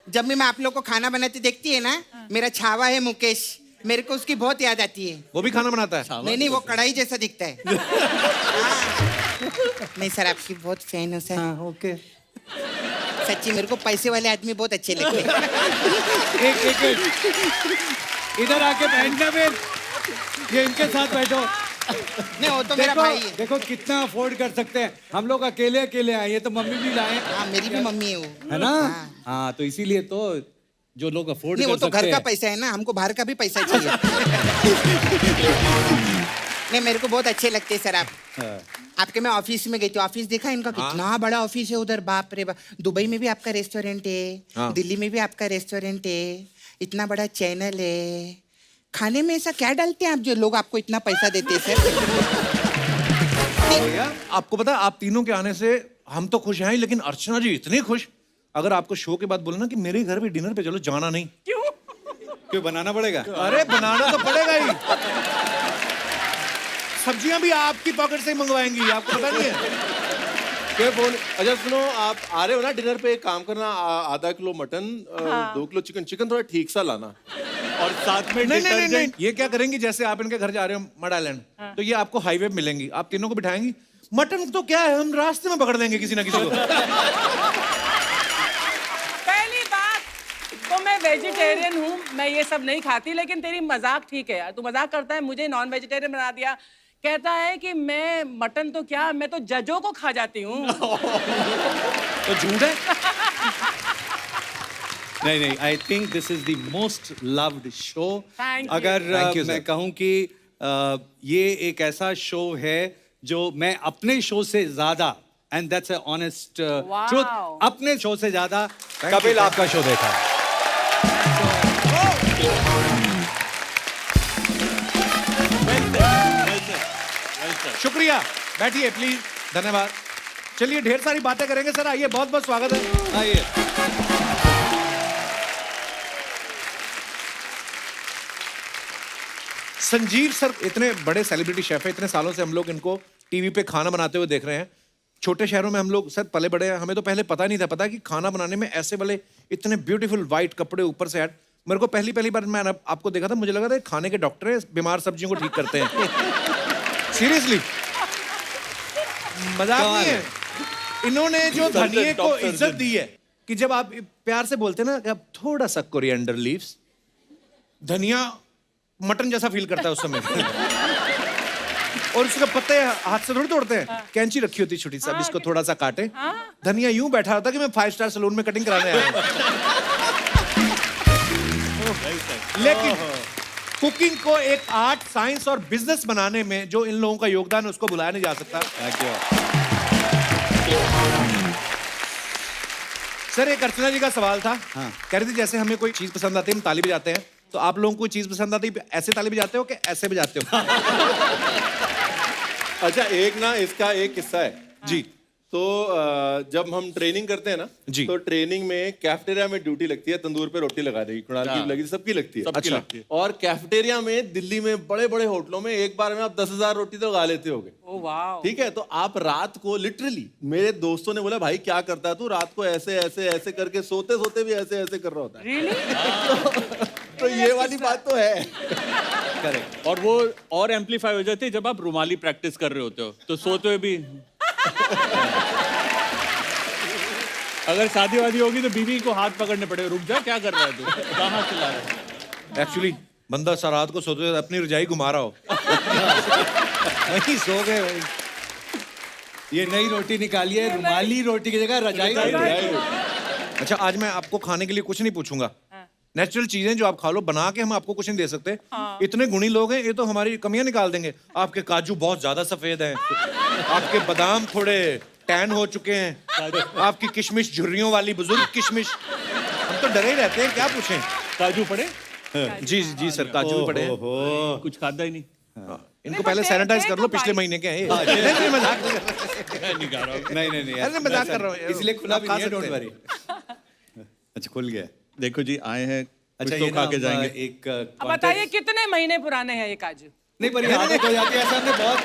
जब भी मैं आप लोग को खाना बनाते देखती है ना, मेरा छावा है मुकेश, मेरे को उसकी बहुत याद आती है। वो भी खाना बनाता है? नहीं, वो कढ़ाई जैसा दिखता है। हाँ। नहीं सर, आपकी बहुत फैन हूँ सर। हाँ, ओके। सच्ची मेरे को पैसे वाले आदमी बहुत अच्छे लगते हैं। एक इधर आके बैठना फिर, ये इनके साथ बैठो। नहीं, वो तो मेरा भाई है। देखो कितना अफोर्ड कर सकते हैं हम लोग, अकेले अकेले आए, ये तो मम्मी भी लाए। हाँ, मेरी भी मम्मी है वो, है ना? हाँ। हाँ, तो इसीलिए तो जो लोग अफोर्ड नहीं, कर वो तो सकते घर का हैं। पैसा है ना, हमको बाहर का भी पैसा चाहिए। नहीं, मेरे को बहुत अच्छे लगते हैं सर आप। हाँ। आपके मैं ऑफिस में गई थी, ऑफिस देखा इनका कितना बड़ा ऑफिस है उधर, बाप रे बाप। दुबई में भी आपका रेस्टोरेंट है, दिल्ली में भी आपका रेस्टोरेंट है, इतना बड़ा चैनल है। खाने में ऐसा क्या डालते हैं आप जो लोग आपको इतना पैसा देते हैं सर? भैया आपको पता है, आप तीनों के आने से हम तो खुश हैं, लेकिन अर्चना जी इतनी खुश। अगर आपको शो के बाद बोले ना कि मेरे घर भी डिनर पे चलो, जाना नहीं। क्यों बनाना पड़ेगा? अरे बनाना तो पड़ेगा ही। सब्जियां भी आपकी पॉकेट से ही मंगवाएंगी, आपको पता नहीं है? क्या बोल। अच्छा सुनो, आप आ रहे हो ना डिनर पे, एक काम करना, आधा kilo mutton, 2 kilo chicken. Chicken थोड़ा ठीक सा लाना, और साथ में नहीं, ये क्या करेंगी, जैसे आप इनके घर जा रहे हो मड आइलैंड, तो ये आपको हाईवे पे मिलेंगी, आप तीनों को बिठाएंगी। मटन तो क्या है, हम रास्ते में पकड़ देंगे किसी ना किसी को। पहली बात तो मैं वेजिटेरियन हूँ, मैं ये सब नहीं खाती, लेकिन तेरी मजाक ठीक है यार, तू मजाक करता है, मुझे नॉन वेजिटेरियन बना दिया। कहता है कि मैं मटन तो क्या, मैं तो जजों को खा जाती हूँ। तो झूठ है। नहीं, I think this is the most loved show. Thank you. अगर Thank you, मैं sir. कहूँ कि ये एक ऐसा शो है जो मैं अपने शो से ज्यादा, and that's a honest truth, अपने शो से ज्यादा कपिल आपका शो देखा है। शुक्रिया, बैठिए प्लीज, धन्यवाद। चलिए ढेर सारी बातें करेंगे सर, आइए, बहुत बहुत स्वागत है, आइए। संजीव सर इतने बड़े सेलिब्रिटी शेफ है, इतने सालों से हम लोग इनको टीवी पे खाना बनाते हुए देख रहे हैं। छोटे शहरों में हम लोग सर पले बड़े हैं, हमें तो पहले पता नहीं था, पता कि खाना बनाने में ऐसे वाले इतने ब्यूटीफुल वाइट कपड़े ऊपर से ऐड। मेरे को पहली बार मैं आपको देखा था, मुझे लगा था खाने के डॉक्टर है, बीमार सब्जियों को ठीक करते हैं। सीरियसली, मजाक नहीं है। इन्होंने जो धनिये को इज्जत दी है कि जब आप प्यार से बोलते हैं ना कि आप थोड़ा सा कोरिएंडर लीव्स, धनिया मटन जैसा फील करता है उस समय। और उसके पत्ते हाथ से थोड़ी तोड़ते हैं, कैंची रखी होती छोटी सी, अब इसको थोड़ा सा काटे। धनिया यूं बैठा होता कि मैं 5 स्टार सैलून में कटिंग कराने आया हूं। लेकिन कुकिंग को एक आर्ट, साइंस और बिजनेस बनाने में जो इन लोगों का योगदान है उसको भुलाया नहीं जा सकता। सर एक अर्चना जी का सवाल था, कह रही थी जैसे हमें कोई चीज पसंद आती है हम ताली बजाते हैं, तो आप लोगों को कोई चीज पसंद आती है ऐसे ताली बजाते हो कि ऐसे बजाते हो? अच्छा, एक ना इसका एक किस्सा है जी। तो जब हम ट्रेनिंग करते हैं ना जी। तो ट्रेनिंग में कैफेटेरिया में ड्यूटी लगती है, तंदूर पे रोटी लगा देगी, कुणाल की भी लगी, सबकी लगती है। अच्छा। और कैफेटेरिया में दिल्ली में बड़े बड़े होटलों में एक बार में आप 10,000 रोटी तो लगा लेते होगे। ओह वाह। ठीक है, तो आप रात को लिटरली, मेरे दोस्तों ने बोला भाई क्या करता है तू, रात को ऐसे ऐसे ऐसे करके सोते सोते भी ऐसे ऐसे कर रहा होता है। Really? तो ये वाली बात तो है। करेक्ट। और वो और एम्पलीफाई हो जाती है जब आप रुमाली प्रैक्टिस कर रहे होते हो, तो सोते हुए भी। अगर शादी वादी होगी तो बीवी को हाथ पकड़ने पड़े, रुक जा, क्या कर रहा है तू, कहाँ चला रहा है? एक्चुअली बंदा सा रात को सोते हुए अपनी रजाई घुमा रहा हो। वही सो गए भाई। ये नई रोटी निकाली है, रुमाली रोटी की जगह रजाई। अच्छा, आज मैं आपको खाने के लिए कुछ नहीं पूछूंगा, नेचुरल चीजें जो आप खा लो, बना के हम आपको कुछ नहीं दे सकते। इतने गुणी लोग हैं, ये तो हमारी कमियां निकाल देंगे। आपके काजू बहुत ज्यादा सफेद हैं, आपके बादाम थोड़े टैन हो चुके हैं, आपकी किशमिश झुर्रियों वाली बुजुर्ग किशमिश। हम तो डरे ही रहते हैं, क्या पूछें। काजू पड़े? जी जी सर, काजू भी पड़े हैं। कुछ खाता ही नहीं। इनको पहले सैनिटाइज कर लो, पिछले महीने के हैं ये। नहीं, मजाक नहीं कर रहा। नहीं कर रहा हूँ। नहीं अरे मजाक कर रहा हूँ, इसलिए खुला आप भी खा नहीं है, सकते डोंट हैं। वरी। अच्छा, खुल गया। देखो जी, आए हैं, अच्छा, कुछ तो खा के जाएंगे। एक अब बताइए कितने महीने पुराने हैं ये काजू? नहीं, पर ये आदत हो जाती है। ऐसा हमने बहुत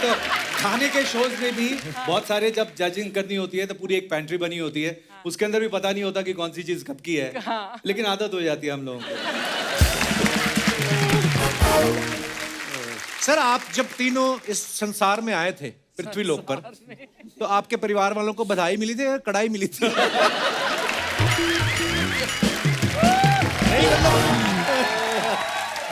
खाने के शोज में भी बहुत सारे, जब जजिंग करनी होती है तो पूरी एक पेंट्री बनी होती है, उसके अंदर भी पता नहीं होता कि कौन सी चीज कब की है, लेकिन आदत हो जाती है हम लोगों को। सर आप जब तीनों इस संसार में आए थे पृथ्वी लोक पर, तो आपके परिवार वालों को बधाई मिली थी या कड़ाई मिली थी? नहीं, मतलब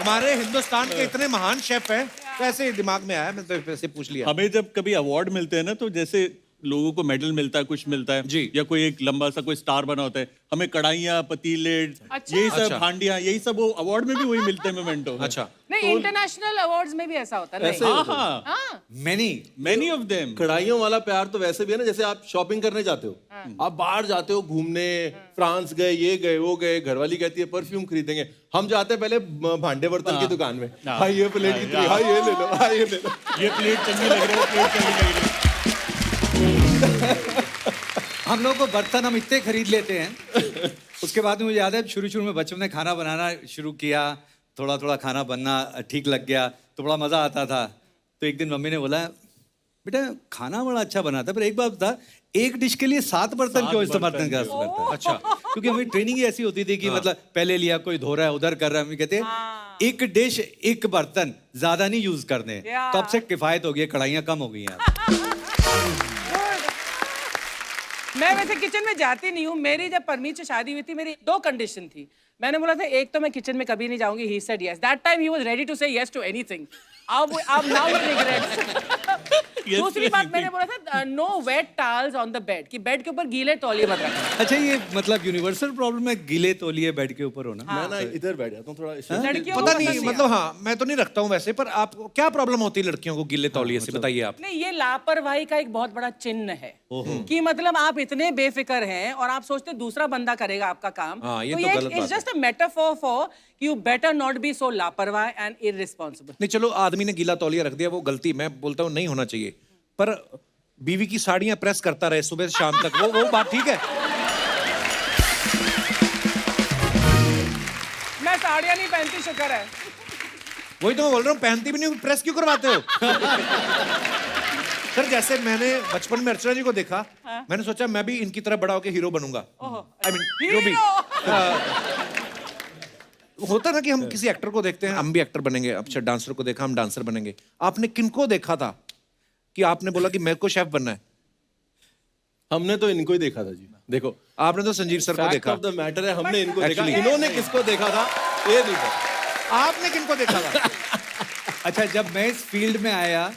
हमारे हिंदुस्तान के इतने महान शेफ हैं, तो ऐसे ही दिमाग में आया, मैं तो ऐसे पूछ लिया। हमें जब कभी अवार्ड मिलते हैं ना, तो जैसे लोगों को मेडल मिलता है, कुछ मिलता है जी। या कोई एक लंबा सा कोई स्टार बना होता है, हमें कढ़ाइयाँ, पतीले, यही सब अच्छा। हांडियाँ, यही सब वो अवार्ड में भी वही मिलते हैं मोमेंटो। अच्छा, नहीं, इंटरनेशनल अवार्ड्स में भी ऐसा होता है। ऐसे नहीं। ही हाँ होता है। हाँ, मैनी मेनी ऑफ देम। कढ़ाइयों वाला प्यार तो वैसे भी है ना, जैसे आप शॉपिंग करने जाते हो, आप बाहर जाते हो घूमने, फ्रांस गए, ये गए, वो गए, घरवाली कहती है परफ्यूम खरीदेंगे, हम जाते हैं पहले भांडे बर्तन की दुकान में, हाय ये प्लेट कितनी, हाय ये ले लो, हाय ये ले लो। ये प्लेट चंगी लग रही है, प्लेट चंगी लग रही है। हम लोग को बर्तन हम इतने खरीद लेते हैं। उसके बाद में मुझे याद है शुरू में बच्चों ने खाना बनाना शुरू किया, थोड़ा थोड़ा खाना बनना ठीक लग गया तो बड़ा मजा आता था। तो एक दिन मम्मी ने बोला, बेटा खाना बड़ा अच्छा बनाता है, पर एक बात था, एक डिश के लिए 7 बर्तन क्यों इस्तेमाल करता है? अच्छा, क्योंकि हमारी ट्रेनिंग ही ऐसी होती थी कि मतलब पहले लिया, कोई धो रहा है, उधर कर रहा है, हम कहते हैं एक डिश एक बर्तन, ज्यादा नहीं यूज करने। तो अब से किफायत हो गई, कढ़ाइयाँ कम हो गई हैं। मैं वैसे किचन में जाती नहीं हूँ। मेरी जब परमीत से शादी हुई थी, मेरी 2 कंडीशन थी। मैंने बोला था, एक तो मैं किचन में कभी नहीं जाऊंगी। He said yes. That time he was ready to say yes to anything. अब नाउ ही रिग्रेट्स। दूसरी बात मैंने बोला था, no wet towels on the bed, कि बेड के ऊपर गीले तौलिए मत रखना। अच्छा, ये मतलब यूनिवर्सल प्रॉब्लम है गीले तौलिए बेड के ऊपर होना। मैं ना इधर बैठ जाता हूँ थोड़ा लड़कियों को पता पसंद नहीं, है। मतलब हाँ, मैं तो नहीं रखता हूँ वैसे, पर आपको क्या प्रॉब्लम होती है लड़कियों को गिल्ले तौलिए से, बताइए आप। नहीं, ये लापरवाही का एक बहुत बड़ा चिन्ह है कि मतलब आप इतने बेफिक्र हैं और आप सोचते दूसरा बंदा करेगा आपका काम। हाँ, ये तो तो ये गलत इट्स बात है। Just a metaphor for you better not be so लापरवाह एंड इररिस्पांसिबल। नहीं चलो, आदमी ने गीला तौलिया रख दिया, वो गलती, मैं बोलता हूँ नहीं होना चाहिए, पर बीवी की साड़ियां प्रेस करता रहे सुबह से शाम तक, वो बात ठीक है? मैं साड़ियाँ नहीं पहनती, शुक्र है। वही तो मैं बोल रहा हूँ, पहनती भी नहीं, प्रेस क्यों करवाते हो? सर जैसे मैंने बचपन में अर्चना जी को देखा, मैंने सोचा मैं भी इनकी तरह बड़ा होकर हीरो बनूंगा। आई मीन जो भी होता ना कि हम किसी एक्टर को देखते हैं, हम भी एक्टर बनेंगे, अच्छा डांसर को देखा हम डांसर बनेंगे। आपने किनको देखा था कि आपने बोला कि मेरे को शेफ बनना है? हमने तो इनको ही देखा था जी। देखो, आपने तो संजीव सर को फैक्ट देखा। ऑफ द मैटर है, हमने इनको देखा, Actually- इन्होंने किसको देखा था ये नहीं पता। आपने किनको देखा था? अच्छा, जब मैं इस फील्ड में आया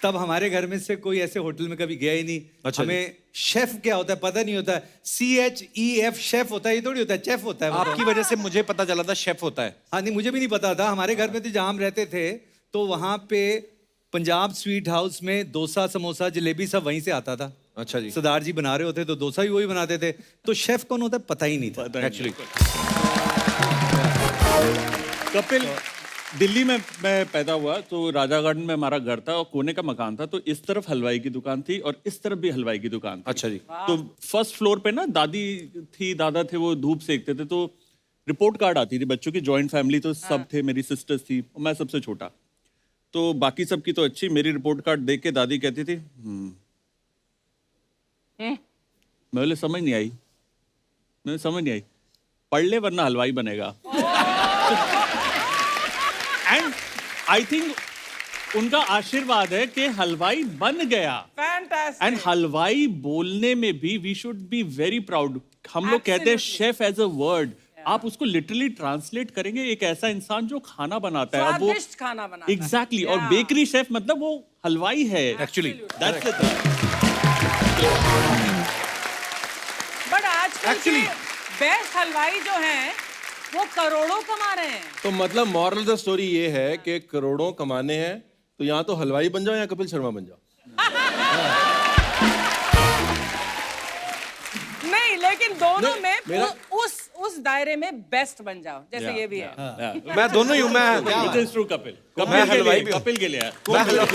तब हमारे घर में से कोई ऐसे होटल में कभी गया ही नहीं। अच्छा हमें शेफ क्या होता है पता नहीं होता है। CHEF शेफ होता है, ये थोड़ी होता है चेफ होता है। आपकी वजह से मुझे पता चला था शेफ होता है। हाँ नहीं, मुझे भी नहीं पता था। हमारे घर में तो जहाँ हम रहते थे तो वहाँ पे पंजाब स्वीट हाउस में डोसा, समोसा, जलेबी सब वहीं से आता था। अच्छा जी। सरदार जी बना रहे होते तो डोसा भी वही बनाते थे। तो शेफ कौन होता है पता ही नहीं था एक्चुअली कपिल, दिल्ली में मैं पैदा हुआ, तो राजा गार्डन में हमारा घर था और कोने का मकान था, तो इस तरफ हलवाई की दुकान थी और इस तरफ भी हलवाई की दुकान थी। अच्छा जी। तो फर्स्ट फ्लोर पे ना दादी थी, दादा थे, वो धूप सेकते थे, तो रिपोर्ट कार्ड आती थी बच्चों की, जॉइंट फैमिली तो सब थे, मेरी सिस्टर्स थी और मैं सबसे छोटा, तो बाकी सबकी तो अच्छी, मेरी रिपोर्ट कार्ड देख के दादी कहती थी मैं बोले समझ नहीं आई, मैंने समझ नहीं आई, पढ़ ले वरना हलवाई बनेगा। एंड आई थिंक उनका आशीर्वाद है कि हलवाई बन गया। फैंटास्टिक। एंड हलवाई बोलने में भी we should be very proud. हम लोग कहते हैं शेफ एज अ वर्ड, आप उसको लिटरली ट्रांसलेट करेंगे, एक ऐसा इंसान जो खाना बनाता है। अब वो स्वादिष्ट खाना बनाता है। एग्जैक्टली, और बेकरी शेफ मतलब वो हलवाई है एक्चुअली। That's it. बट आजकल के बेस्ट हलवाई जो हैं वो करोड़ों कमा रहे हैं। तो मतलब मॉरल द स्टोरी ये है कि करोड़ों कमाने हैं तो या तो हलवाई बन जाओ या कपिल शर्मा बन जाओ। नहीं, लेकिन दोनों में मेरा- उस दायरे में बेस्ट बन जाओ, जैसे ये भी है। मैं दोनों ही हूँ। मैं It is true, कपिल। मैं कपिल के हलवाई लिए, भी हूँ। कपिल के लिए है। मैं हलवाई-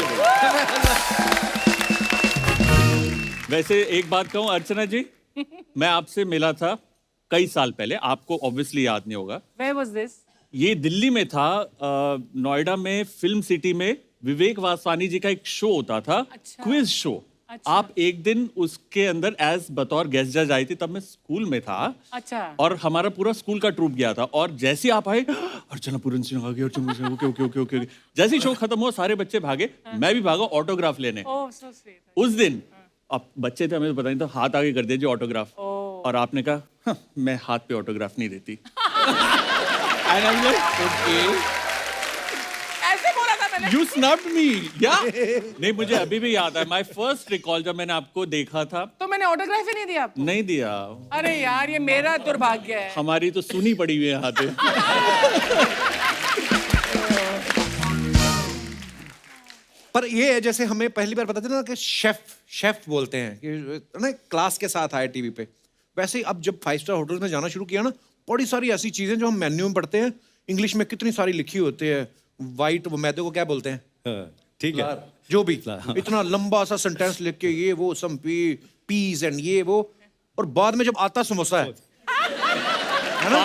वैसे एक बात कहूँ अर्चना जी, मैं आपसे मिला था कई साल पहले, आपको ऑब्वियसली याद नहीं होगा। Where was this? ये दिल्ली में था, नोएडा में फिल्म सिटी में विवेक वासवानी जी का एक शो होता था, क्विज शो। अच्छा। आप एक दिन उसके अंदर एज बतौर गेस्ट जज आई थी, तब मैं स्कूल में था। अच्छा। और हमारा पूरा स्कूल का ट्रूप गया था, और जैसे ही आप आए, अर्चना पूरन सिंह आ गई, Archana Singh, okay okay okay okay. जैसे ही शो खत्म हुआ, सारे बच्चे भागे, मैं भी भागा ऑटोग्राफ लेने। ओह सो स्वीट। उस दिन अब बच्चे थे, हमें तो पता नहीं था, हाथ आगे कर दीजिए ऑटोग्राफ। और आपने कहा, "हाँ, मैं हाथ पे ऑटोग्राफ नहीं देती।" And I'm like, okay. ऐसे बोला था मैंने। You snubbed me, yeah? नहीं, मुझे अभी भी याद है, my first recall जब मैंने आपको देखा था, तो मैंने ऑटोग्राफ ही नहीं दिया आपको। नहीं दिया। अरे यार, ये मेरा दुर्भाग्य है। हमारी तो सुनी पड़ी हुई है यहाँ पे। पर ये है, जैसे हमें पहली बार पता चला ना कि शेफ बोलते हैं कि ना क्लास के साथ आए टीवी पे, वैसे ही अब जब 5 स्टार होटल में जाना शुरू किया ना, बड़ी सारी ऐसी चीजें जो हम मेन्यू में पढ़ते हैं, इंग्लिश में कितनी सारी लिखी होती है। वाइट वो मैदे को क्या बोलते हैं? ठीक है। जो भी इतना लंबा सा सेंटेंस लिख के ये वो सम पीस एंड ये वो, और बाद में जब आता समोसा है ना,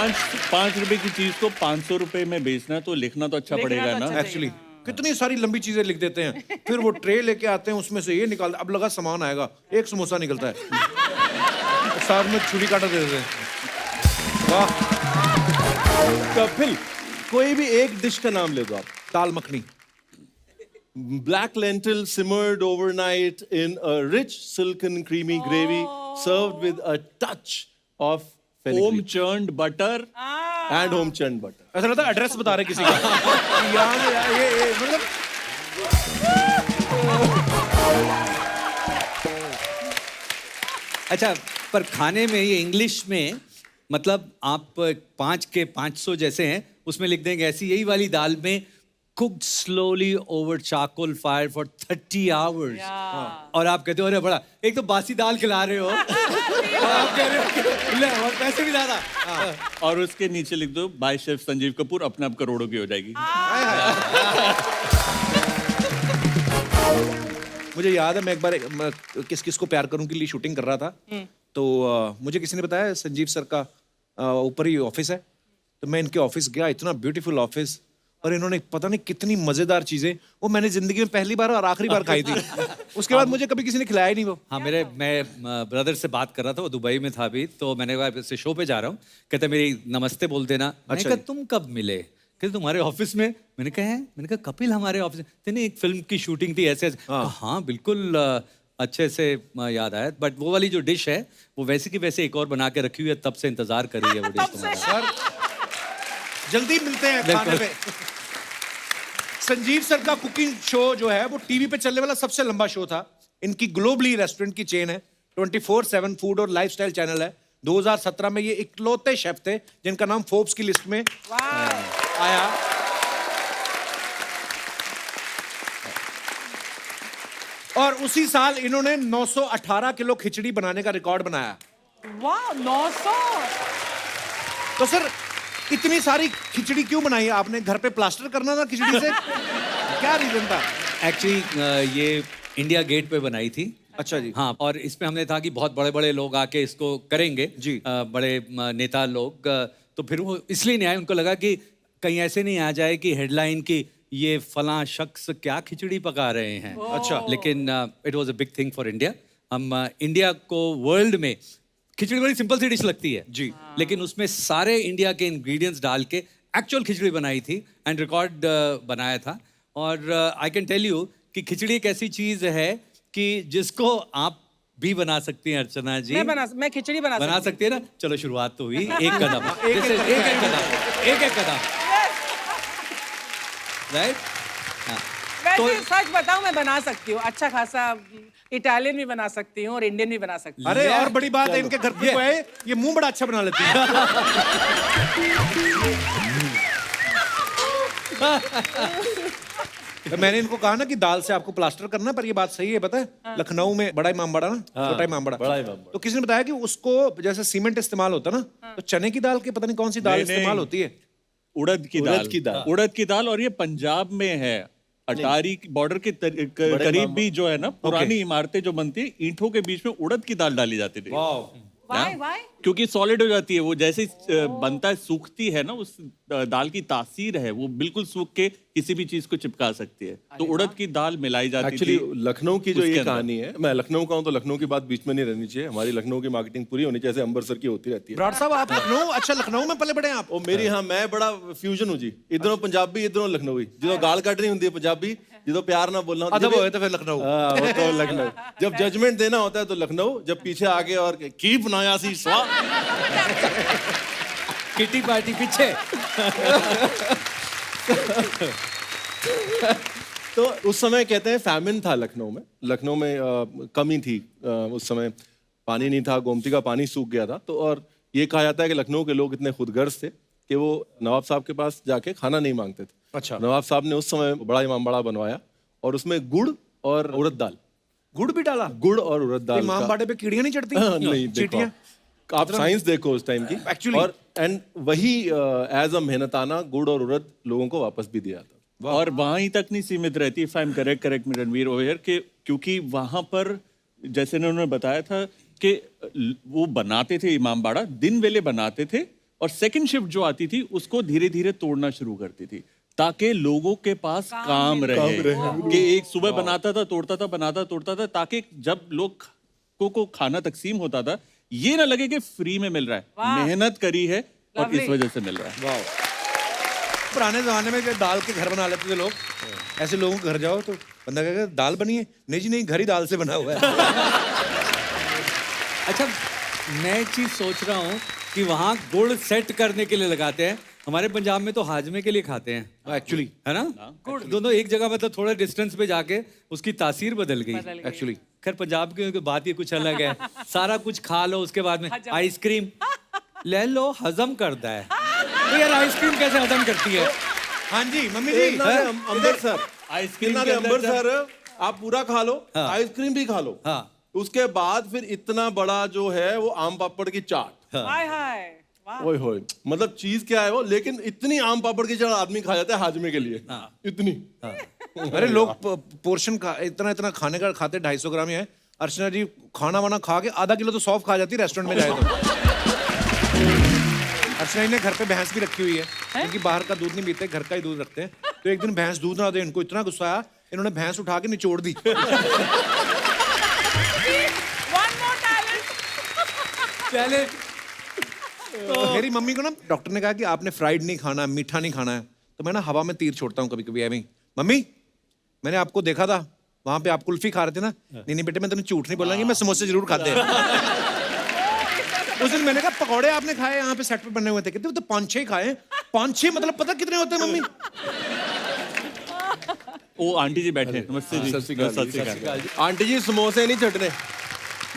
5 रुपए की चीज को 500 रुपए में बेचना है, तो लिखना तो अच्छा लिखना पड़ेगा तो ना। अच्छा एक्चुअली कितनी सारी लंबी चीजें लिख देते हैं, फिर वो ट्रे लेके आते हैं, उसमें से ये निकाल, अब लगा सामान आएगा, एक समोसा निकलता है, साथ में छुरी काटा दे देते हैं। वाह। कपिल, कोई भी एक डिश का नाम ले दो आप। दाल makhani. Black lentil simmered overnight in a rich silken creamy gravy served with a touch of home fenugreek churned butter. and home churned butter. ऐसा लगता है एड्रेस बता रहे किसी का। ये मतलब अच्छा, पर खाने में ये इंग्लिश में मतलब आप 5 के 500 जैसे हैं, उसमें लिख देंगे ऐसी यही वाली दाल में cooked slowly over charcoal fire for 30 hours. और आप कहते हो अरे बड़ा, एक तो बासी दाल खिला रहे हो और आप कह रहे हो कि ले, और पैसे भी ज्यादा। और उसके नीचे लिख दो, बाय शेफ संजीव कपूर, अपने आप करोड़ों की हो जाएगी। मुझे याद है, मैं एक बार किस किस को प्यार करूं के लिए शूटिंग कर रहा था, तो मुझे किसी ने बताया संजीव सर का ऊपर ही ऑफिस है, तो मैं इनके ऑफिस गया, इतना ब्यूटीफुल ऑफिस, और इन्होंने पता नहीं कितनी मजेदार चीजें, वो मैंने जिंदगी में पहली बार और आखिरी बार खाई थी। उसके बाद मुझे कभी किसी ने खिलाया ही नहीं वो। हाँ, मैं ब्रदर से बात कर रहा था, वो दुबई में था अभी, तो मैंने कहा इससे शो पे जा रहा हूँ, कहते मेरी नमस्ते बोल देना। मैंने कहा तुम कब मिले? कहते तुम्हारे ऑफिस में। मैंने कहा कपिल हमारे ऑफिस में, एक फिल्म की शूटिंग थी ऐसे। हाँ बिल्कुल, अच्छे से याद आया, बट वो वाली जो डिश है वो वैसे की वैसे एक और बना के रखी हुई है, तब से इंतजार कर रही है वो डिश तुम्हारा। जल्दी मिलते हैं खाने पे। संजीव सर का कुकिंग शो जो है वो टीवी पे चलने वाला सबसे लंबा शो था। इनकी ग्लोबली रेस्टोरेंट की चेन है, 24/7 फूड और लाइफस्टाइल चैनल है। 2017 में ये इकलौते शेफ थे जिनका नाम फोर्ब्स की लिस्ट में आया। और उसी साल इन्होंने 918 किलो खिचड़ी बनाने का रिकॉर्ड बनाया। वाह, 900। तो सर इतनी सारी खिचड़ी क्यों बनाई आपने? घर पे प्लास्टर करना था खिचड़ी से? क्या रीजन था? एक्चुअली ये इंडिया गेट पे बनाई थी। अच्छा जी। हाँ, और इसमें हमने था कि बहुत बड़े बड़े लोग आके इसको करेंगे जी। बड़े नेता लोग, तो फिर वो इसलिए नहीं आए, उनको लगा कि कहीं ऐसे नहीं आ जाए कि हेडलाइन की ये फलां शख्स क्या खिचड़ी पका रहे हैं। अच्छा। लेकिन it was a big thing for India. हम इंडिया को वर्ल्ड में, खिचड़ी बड़ी सिंपल सी डिश लगती है जी, लेकिन उसमें सारे इंडिया के इंग्रेडिएंट्स डाल के एक्चुअल खिचड़ी बनाई थी एंड रिकॉर्ड बनाया था। और आई कैन टेल यू कि खिचड़ी एक ऐसी चीज है कि जिसको आप भी बना सकती हैं अर्चना जी। मैं खिचड़ी बना सकती है ना। चलो शुरुआत तो हुई, एक कदम एक कदम, राइट। वैसे सच बताऊं, मैं बना सकती हूँ अच्छा खासा। इटालियन भी बना सकती हूँ और इंडियन भी बना सकती हूँ। अरे और बड़ी बात है, इनके घर पे कोई आए, ये मुंह बड़ा अच्छा बना लेती है। तो मैंने इनको कहा ना कि दाल से आपको प्लास्टर करना, पर ये बात सही है, पता है लखनऊ में बड़ा इमामबाड़ा ना, छोटा इमामबाड़ा, बड़ा इमामबाड़ा। तो किसी ने बताया कि उसको जैसे सीमेंट इस्तेमाल होता ना, तो चने की दाल की पता नहीं कौन सी दाल इस्तेमाल होती है। उड़द की दाल। और ये पंजाब में है, अटारी बॉर्डर के करीब भी जो है ना, पुरानी इमारतें जो बनती है, ईंटों के बीच में उड़द की दाल डाली जाती थी। Why? Why? क्योंकि सॉलिड हो जाती है वो, जैसे ही बनता है सूखती है ना, उस दाल की तासीर है वो बिल्कुल सूख के किसी भी चीज को चिपका सकती है। तो उड़द की दाल मिलाई जाती एक्चुअली थी लखनऊ की जो उसके ये अंदर। कहानी है, मैं लखनऊ का हूँ तो लखनऊ की बात बीच में नहीं रहनी चाहिए। हमारी लखनऊ की मार्केटिंग पूरी होनी चाहिए, जैसे अमृतसर की होती रहती है। ब्राड साहब आप लखनऊ, अच्छा लखनऊ में पले बड़े हैं आप? ਉਹ ਮੇਰੀ ਹਾਂ ਮੈਂ ਬੜਾ ਫਿਊਜ਼ਨ ਹੂੰ ਜੀ, ਇਧਰੋਂ ਪੰਜਾਬੀ ਇਧਰੋਂ ਲਖਨਊਈ। ਜਦੋਂ ਗਾਲ ਕੱਢਣੀ ਹੁੰਦੀ ਹੈ ਪੰਜਾਬੀ, ਜਦੋਂ प्यार ना बोलना होता अदब होए तो फिर लखनऊ। हाँ, वो तो लखनऊ। जब जजमेंट देना होता है तो लखनऊ, जब पीछे आके और की बनाया सी स्वाद, किटी पार्टी पीछे। तो उस समय कहते हैं फैमिन था लखनऊ में। लखनऊ में कमी थी उस समय, पानी नहीं था, गोमती का पानी सूख गया था। तो और ये कहा जाता है कि लखनऊ के लोग इतने खुदगर्ज थे कि वो नवाब साहब के पास जाके खाना नहीं मांगते थे। अच्छा। नवाब साहब ने उस समय बड़ा इमामबाड़ा बनवाया और उसमें गुड़ और उड़द दाल, गुड़ भी डाला? गुड़ और उड़द दाल इमाम का- बाड़े पे कीड़ियां नहीं चढ़ती? नहीं, देखो चींटियां? आप साइंस देखो उस टाइम की Actually- और एंड वही एज अ मेहनताना गुड़ और उड़द लोगों को वापस भी दिया था। और वहां ही तक नहीं सीमित रहती, if I am correct me Ranveer over के, क्योंकि वहां पर जैसे उन्होंने बताया था कि वो बनाते थे इमाम बाड़ा, दिन वेले बनाते थे, और सेकंड शिफ्ट जो आती थी उसको धीरे धीरे तोड़ना शुरू करती थी ताकि लोगों के पास काम रहे। कि एक सुबह बनाता था, तोड़ता था, बनाता तोड़ता था, ताकि जब लोग को खाना तकसीम होता था ये ना लगे कि फ्री में मिल रहा है, मेहनत करी है और इस वजह से मिल रहा है। पुराने जमाने में जो दाल के घर बना लेते थे लोग, ऐसे लोगों के घर जाओ तो बंदा कहेगा दाल बनी है, नहीं जी नहीं, घर ही दाल से बना हुआ है। अच्छा, मैं एक चीज सोच रहा हूँ कि वहाँ गुड़ सेट करने के लिए लगाते हैं, हमारे पंजाब में तो हाजमे के लिए खाते हैं एक्चुअली है ना। गुड़ दोनों एक जगह, मतलब थोड़ा डिस्टेंस पे जाके उसकी तासीर बदल गई एक्चुअली। खैर पंजाब की बात ही कुछ अलग है। सारा कुछ खा लो, उसके बाद में आइसक्रीम ले लो, हजम करता है। तो यार आइसक्रीम कैसे हजम करती है? हाँ जी मम्मी जी। अमृतसर आइसक्रीम कितना के अंदर अमृतसर आप पूरा खा लो, आइसक्रीम भी खा लो, हाँ। उसके बाद फिर इतना बड़ा जो है वो आम पापड़ की चाट। हाय हाय, वाह। ओए होए, मतलब चीज क्या है वो, लेकिन इतनी आम पापड़ की चाट आदमी खा जाता है हाजमे के लिए। इतनी अरे लोग पोर्शन का इतना इतना खाने का खाते 250 ग्राम ही है। अर्चना जी खाना वाना खा के आधा किलो तो सौंफ खा जाती है रेस्टोरेंट में जाए तो। अर्चना जी ने घर पे भैंस भी रखी हुई है, क्योंकि बाहर का दूध नहीं पीते, घर का ही दूध रखते हैं। तो एक दिन भैंस दूध ना दे, इनको इतना गुस्सा आया, इन्होंने भैंस उठा के निचोड़ दी। One more talent. पहले मेरी मम्मी को ना डॉक्टर ने कहा कि आपने फ्राइड नहीं खाना, मीठा नहीं खाना है। तो मैं ना हवा में तीर छोड़ता हूँ कभी कभी ऐਵੇਂ ही। मम्मी मैंने आपको देखा था वहां पे, आप कुल्फी खा रहे थे ना। नहीं नहीं बेटे, मैं तुम्हें झूठ नहीं बोला कि मैं समोसे जरूर खाते हैं। उस दिन मैंने कहा पकौड़े आपने खाए यहाँ पे सेट पे बने हुए थे? कहते वो तो 5-6 खाए। 5-6 मतलब पता कितने होते हैं मम्मी? वो आंटी जी बैठे हैं, नमस्ते जी। सत श्री अकाल सत जी, श्री सत श्री अकाल। अकाल जी। आंटी जी समोसे नहीं छटने,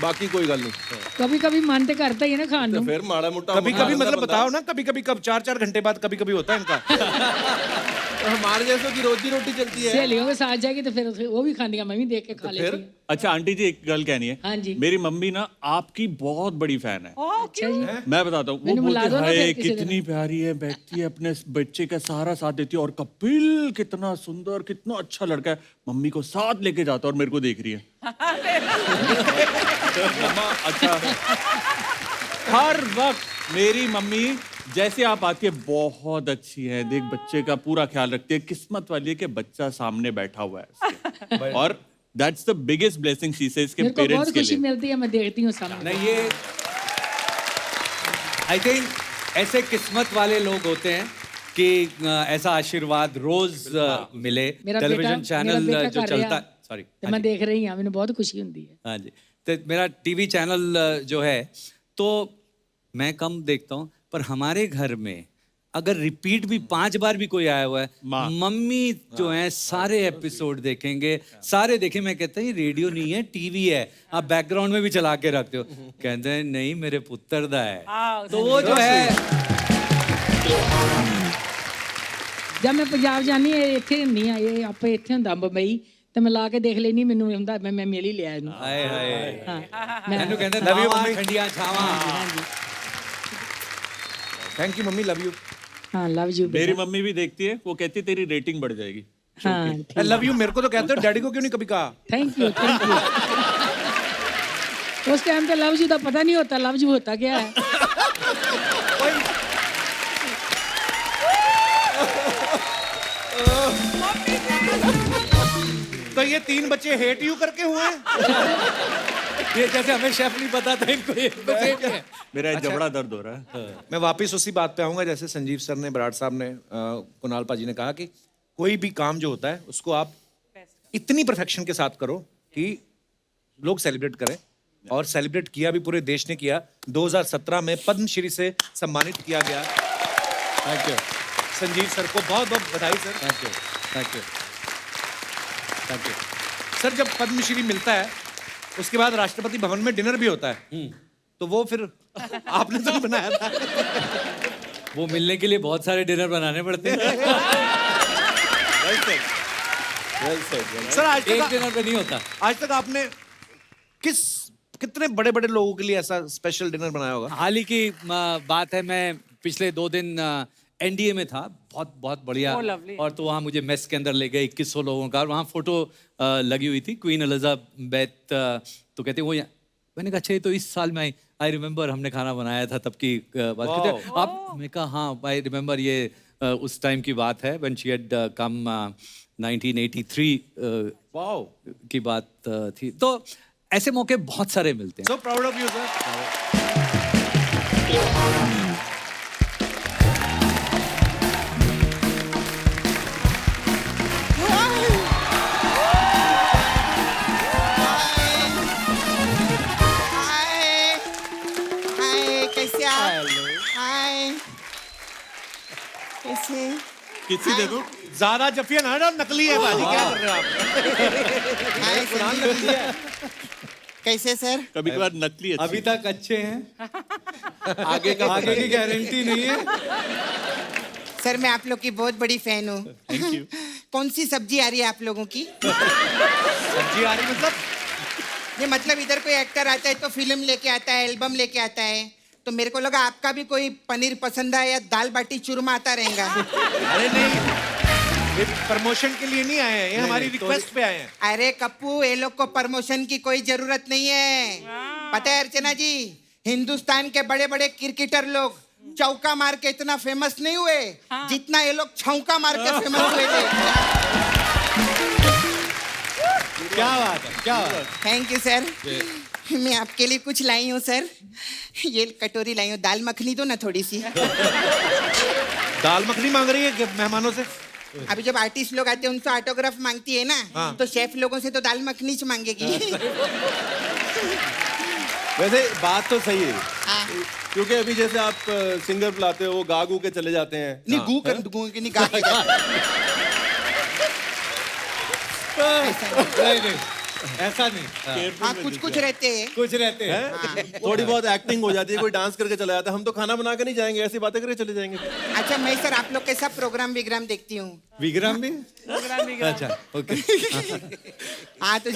बाकी कोई गल नहीं। कभी कभी मन तो करता ही है ना खाने तो ਨੂੰ। फिर माड़ा मोटा कभी कभी मतलब बताओ ना, कभी कभी कब 4-4 घंटे बाद कभी कभी होता है इनका। हमारे जैसों की रोजी रोटी चलती है। सहेलियों के साथ जाएगी तो फिर वो भी खाती मैं भी देख के खा लेती हूँ। अच्छा आंटी जी एक गल कहनी है। हाँ जी। मेरी मम्मी ना आपकी बहुत बड़ी फैन है। अच्छा जी। मैं बताता हूँ, वो मैंने मिला बोलती दो ना है फिर किसी दिन। कितनी प्यारी है, बैठती है अपने बच्चे का सारा साथ देती है, और कपिल कितना सुंदर, कितना अच्छा लड़का है। मम्मी को साथ लेके जाता है और मेरे को देख रही है। मम्मा अच्छा। हर वक्त मेरी मम्मी जैसे आप आती है बहुत अच्छी है, देख बच्चे का पूरा ख्याल रखती है, किस्मत वाली है कि बच्चा सामने बैठा हुआ है उसके। और that's the biggest blessing she says के मेरे को पेरेंट्स बहुत के खुशी लिए। मिलती है, मैं देखती हूँ सामने। नहीं, ये आई थिंक ऐसे किस्मत वाले लोग होते हैं कि ऐसा आशीर्वाद रोज मिले। मेरा टेलीविजन बेटा- चैनल मेरा बेटा जो कर चलता रहा। है, सॉरी, तो मैं देख रही हूँ, मैंने बहुत खुशी होती है। हाँ जी, तो मेरा टीवी चैनल जो है तो मैं कम देखता हूँ, पर हमारे घर में अगर रिपीट भी 5 बार भी कोई आया हुआ है, मम्मी जो है सारे एपिसोड देखेंगे, सारे देखे। मैं कहता हूँ ये रेडियो नहीं है, टीवी है, आप बैकग्राउंड में भी चला के रखते हो। कहते हैं नहीं मेरे पुत्र दा है। तो वो जो है, जब मैं पंजाब जानी ਇੱਥੇ ਹੁੰਦੀ ਆ, ਇਹ ਆਪੇ ਇੱਥੇ ਹੁੰਦਾ ਬੰਬਈ, ਤੇ ਮੈਂ ਲਾ ਕੇ ਦੇਖ ਲੈਣੀ, ਮੈਨੂੰ ਹੁੰਦਾ ਮੈਂ ਮਿਲ ਹੀ ਲਿਆ ਇਹਨੂੰ। हाय हाय, ਹਾਂ मैंने कहते हैं नावां ठंडियां छावां। Thank you mummy, love you. हाँ लव यू मेरी मम्मी भी देखती है, वो कहती है तेरी रेटिंग बढ़ जाएगी। हाँ लव यू मेरे को तो कहते हो, डैडी को क्यों नहीं कभी कहा? Thank you thank you. उस टाइम तो लफ्ज का पता नहीं होता, लफ्ज होता क्या है। तो ये 3 बच्चे हेट यू करके हुए हैं? ये जैसे हमें शेफ नहीं पता था, इनको ये तो same है। मेरा जबड़ा दर्द हो रहा है। मैं वापस उसी बात पे आऊंगा जैसे संजीव सर ने, बराड़ साहब ने, कुणाल पाजी ने कहा कि कोई भी काम जो होता है उसको आप इतनी परफेक्शन के साथ करो कि लोग सेलिब्रेट करें, और सेलिब्रेट किया भी पूरे देश ने किया। 2017 में पद्मश्री से सम्मानित किया गया। थैंक यू, संजीव सर को बहुत बहुत बधाई sir. Thank you, thank you, thank you. Sir जब पद्मश्री मिलता है उसके बाद राष्ट्रपति भवन में डिनर भी होता है, तो वो फिर आपने तो नहीं बनाया था? वो मिलने के लिए बहुत सारे डिनर बनाने पड़ते हैं। सर आज एक तक डिनर पे नहीं होता। आज तक आपने कितने बड़े बड़े लोगों के लिए ऐसा स्पेशल डिनर बनाया होगा? हाल ही की बात है, मैं पिछले 2 दिन एनडीए में था, बहुत बहुत बढ़िया। Oh, lovely. और तो वहाँ मुझे मेस के अंदर ले गए 2100 लोगों का, और वहाँ फोटो लगी हुई थी क्वीन एलिजाबेथ। तो कहते वो मैंने कहा अच्छा ये तो इस साल में आई रिमेम्बर हमने खाना बनाया था, तब की बात। कहते आप, मैं कहा हाँ आई रिमेम्बर, ये उस टाइम की बात है व्हेन शी हैड कम 1983 की बात थी। तो ऐसे मौके बहुत सारे मिलते हैं। So proud of you sir. Hi hi, कैसे आप? हाय, कैसे? किसी दे दो। ज्यादा जफिया ना डाल, नकली है बाजी, क्या कर रहे हो आप? हाय संजीव। कैसे सर? कभी कभार नकली अच्छी। अभी तक अच्छे हैं, आगे का आगे की गारंटी नहीं है। सर मैं आप लोग की बहुत बड़ी फैन हूँ। Thank you. कौन सी सब्जी आ रही है आप लोगों की? सब्जी आ रही मतलब? ये मतलब इधर कोई एक्टर आता है तो फिल्म लेके आता है, एल्बम लेके आता है, तो मेरे को लगा आपका भी कोई पनीर पसंद है या दाल बाटी चूरमा आता रहेगा। अरे नहीं, ये प्रमोशन के लिए नहीं आए हैं, ये हमारी रिक्वेस्ट पे आए हैं। अरे कप्पू, ये लोग को प्रमोशन की कोई जरूरत नहीं है। पता है अर्चना जी, हिंदुस्तान के बड़े बड़े क्रिकेटर लोग चौका मार के इतना फेमस नहीं हुए जितना ये लोग छौका मार के फेमस हुए थे। क्या बात है, क्या बात है। Thank you sir. मैं आपके लिए कुछ लाई हूँ सर, ये कटोरी लाई हूँ, दाल मखनी दो ना थोड़ी सी। दाल मखनी मांग रही है मेहमानों से? अभी जब आर्टिस्ट लोग आते हैं उनसे ऑटोग्राफ मांगती है ना, तो शेफ लोगों से तो दाल मखनी से मांगेगी। वैसे बात तो सही है, हाँ। क्योंकि अभी जैसे आप सिंगर बुलाते हो, वो गा गू के चले जाते हैं। नहीं गू कर गू के नहीं गा के जाते। नहीं नहीं, ऐसा नहीं। हाँ कुछ कुछ रहते हैं। कुछ रहते हैं। थोड़ी बहुत एक्टिंग हो जाती है, कोई डांस करके चला जाता है। हम तो खाना बना के नहीं जाएंगे, ऐसी बातें करके चले जाएंगे। अच्छा मैं सर आप लोग कैसा प्रोग्राम विग्राम देखती हूँ। विग्राम भी? अच्छा ओके। हाँ तो